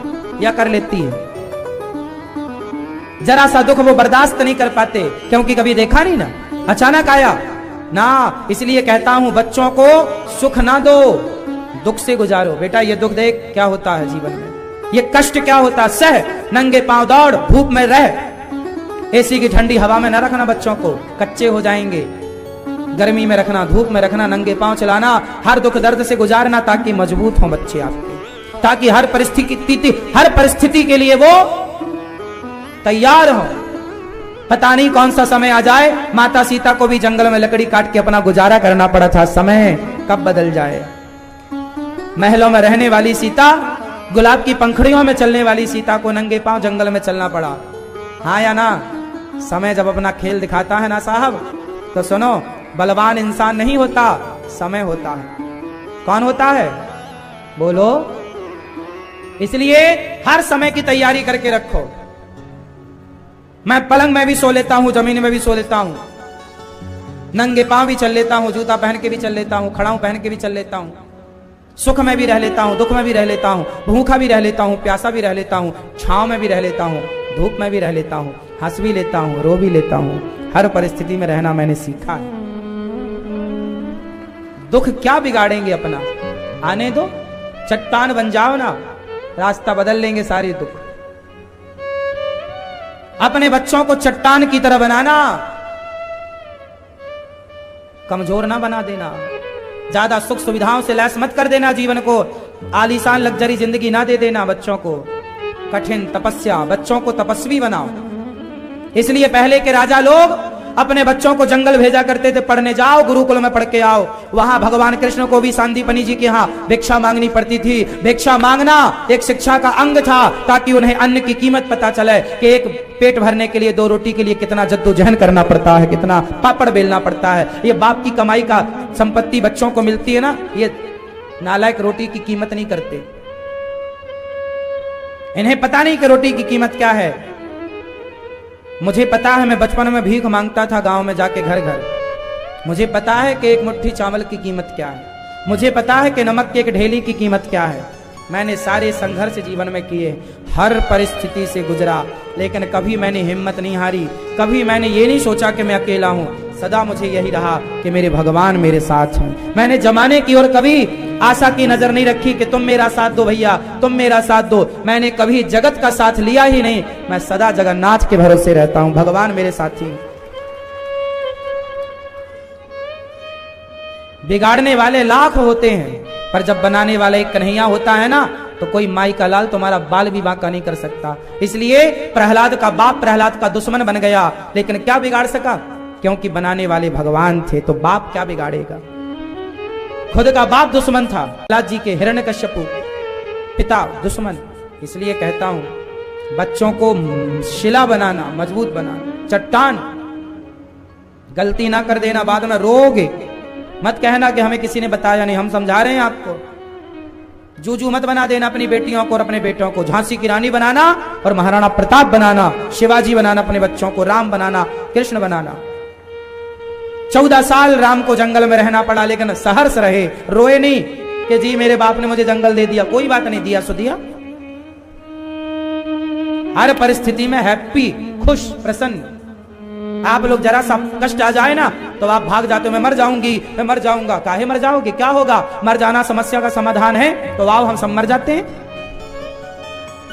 या कर लेती है। जरा सा दुख वो बर्दाश्त नहीं कर पाते, क्योंकि कभी देखा नहीं ना, अचानक आया ना। इसलिए कहता हूं बच्चों को सुख ना दो, दुख से गुजारो। बेटा ये दुख देख क्या होता है जीवन में, ये कष्ट क्या होता है, सह, नंगे पांव दौड़, धूप में रह। एसी की ठंडी हवा में न रखना बच्चों को, कच्चे हो जाएंगे। गर्मी में रखना, धूप में रखना, नंगे पांव चलाना, हर दुख दर्द से गुजारना, ताकि मजबूत हो बच्चे आपके, ताकि हर परिस्थिति के लिए वो तैयार हो। पता नहीं कौन सा समय आ जाए, माता सीता को भी जंगल में लकड़ी काट के अपना गुजारा करना पड़ा था। समय कब बदल जाए। महलों में रहने वाली सीता, गुलाब की पंखड़ियों में चलने वाली सीता को नंगे पांव जंगल में चलना पड़ा। हाँ या ना? समय जब अपना खेल दिखाता है ना साहब, तो सुनो, बलवान इंसान नहीं होता, समय होता है। कौन होता है? बोलो। इसलिए हर समय की तैयारी करके रखो। मैं पलंग में भी सो लेता हूं, जमीन में भी सो लेता हूं, नंगे पांव भी चल लेता हूं, जूता पहन के भी चल लेता हूं, खड़ाऊ पहन के भी चल लेता हूं, सुख में भी रह लेता हूं, दुख में भी रह लेता हूं, भूखा भी रह लेता हूं, प्यासा भी रह लेता हूं, छांव में भी रह लेता हूं, धूप में भी रह लेता हूं, हंस भी लेता हूं, रो भी लेता हूं। हर परिस्थिति में रहना मैंने सीखा है। दुख क्या बिगाड़ेंगे अपना, आने दो, चट्टान बन जाओ ना, रास्ता बदल लेंगे सारे दुख। अपने बच्चों को चट्टान की तरह बनाना। कमजोर ना बना देना, ज्यादा सुख सुविधाओं से लैस मत कर देना, जीवन को आलीशान लग्जरी जिंदगी ना दे देना बच्चों को। कठिन तपस्या, बच्चों को तपस्वी बनाओ। इसलिए पहले के राजा लोग अपने बच्चों को जंगल भेजा करते थे, पढ़ने जाओ, गुरुकुल में पढ़ के आओ। वहां भगवान कृष्ण को भी सांदीपनि जी के यहाँ भिक्षा मांगनी पड़ती थी। भिक्षा मांगना एक शिक्षा का अंग था, ताकि उन्हें अन्न की कीमत पता चले कि एक पेट भरने के लिए, 2 रोटी के लिए कितना जद्दोजहद करना पड़ता है, कितना पापड़ बेलना पड़ता है। ये बाप की कमाई का संपत्ति बच्चों को मिलती है ना, ये नालायक रोटी की कीमत नहीं करते। इन्हें पता नहीं कि रोटी की कीमत क्या है। मुझे पता है, मैं बचपन में भीख मांगता था गांव में जाके घर घर। मुझे पता है कि एक मुट्ठी चावल की कीमत क्या है, मुझे पता है कि नमक की एक ढेली की कीमत क्या है। मैंने सारे संघर्ष जीवन में किए, हर परिस्थिति से गुजरा, लेकिन कभी मैंने हिम्मत नहीं हारी, कभी मैंने ये नहीं सोचा कि मैं अकेला हूं। सदा मुझे यही रहा कि मेरे भगवान मेरे साथ हैं। मैंने जमाने की ओर कभी आशा की नजर नहीं रखी कि तुम मेरा साथ दो भैया, तुम मेरा साथ दो। मैंने कभी जगत का साथ लिया ही नहीं। मैं सदा जगन्नाथ के भरोसे रहता हूं, भगवान मेरे साथी। बिगाड़ने वाले लाख होते हैं, पर जब बनाने वाला एक कन्हैया होता है ना, तो कोई माई का लाल तुम्हारा बाल भी बांका नहीं कर सकता। इसलिए प्रहलाद का बाप प्रहलाद का दुश्मन बन गया, लेकिन क्या बिगाड़ सका? क्योंकि बनाने वाले भगवान थे, तो बाप क्या बिगाड़ेगा? खुद का बाप दुश्मन था, प्रहलाद जी के हिरण्यकश्यपु पिता दुश्मन। इसलिए कहता हूं, बच्चों को शिला बनाना, मजबूत बनाना, चट्टान। गलती ना कर देना, बाद में रोगे। मत कहना कि हमें किसी ने बताया नहीं, हम समझा रहे हैं आपको। जूजू मत बना देना अपनी बेटियों को और अपने बेटों को। झांसी की रानी बनाना और महाराणा प्रताप बनाना, शिवाजी बनाना अपने बच्चों को, राम बनाना, कृष्ण बनाना। 14 साल राम को जंगल में रहना पड़ा, लेकिन सहर्ष रहे, रोए नहीं कि जी मेरे बाप ने मुझे जंगल दे दिया। कोई बात नहीं, दिया सो दिया। हर परिस्थिति में हैप्पी, खुश, प्रसन्न। आप लोग जरा सा कष्ट आ जाए ना तो आप भाग जाते हो, मैं मर जाऊंगी, मैं मर जाऊंगा। काहे मर जाओगे? क्या होगा? मर जाना समस्या का समाधान है? तो आओ हम सब मर जाते हैं।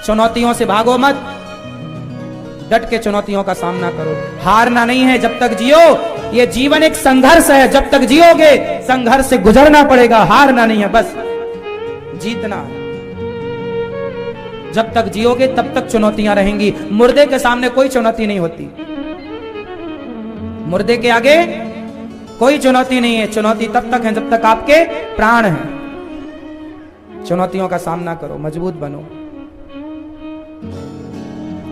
चुनौतियों से भागो मत, डट के चुनौतियों का सामना करो। हारना नहीं है जब तक जियो। ये जीवन एक संघर्ष है, जब तक जियोगे संघर्ष से गुजरना पड़ेगा। हारना नहीं है, बस जीतना। जब तक जियोगे तब तक चुनौतियां रहेंगी। मुर्दे के सामने कोई चुनौती नहीं होती, मुर्दे के आगे कोई चुनौती नहीं है। चुनौती तब तक है जब तक आपके प्राण हैं। चुनौतियों का सामना करो, मजबूत बनो।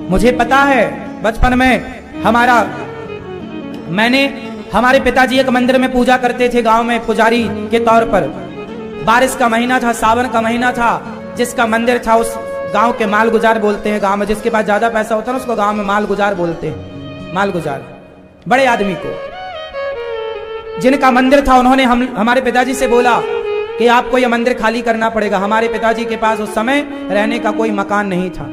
मुझे पता है बचपन में हमारे पिताजी एक मंदिर में पूजा करते थे, गांव में पुजारी के तौर पर। बारिश का महीना था, सावन का महीना था। जिसका मंदिर था उस गांव के मालगुजार बोलते हैं। गांव में जिसके पास ज्यादा पैसा होता है ना, उसको गांव में मालगुजार बोलते हैं। मालगुजार, बड़े आदमी को। जिनका मंदिर था, उन्होंने हमारे पिताजी से बोला कि आपको यह मंदिर खाली करना पड़ेगा। हमारे पिताजी के पास उस समय रहने का कोई मकान नहीं था।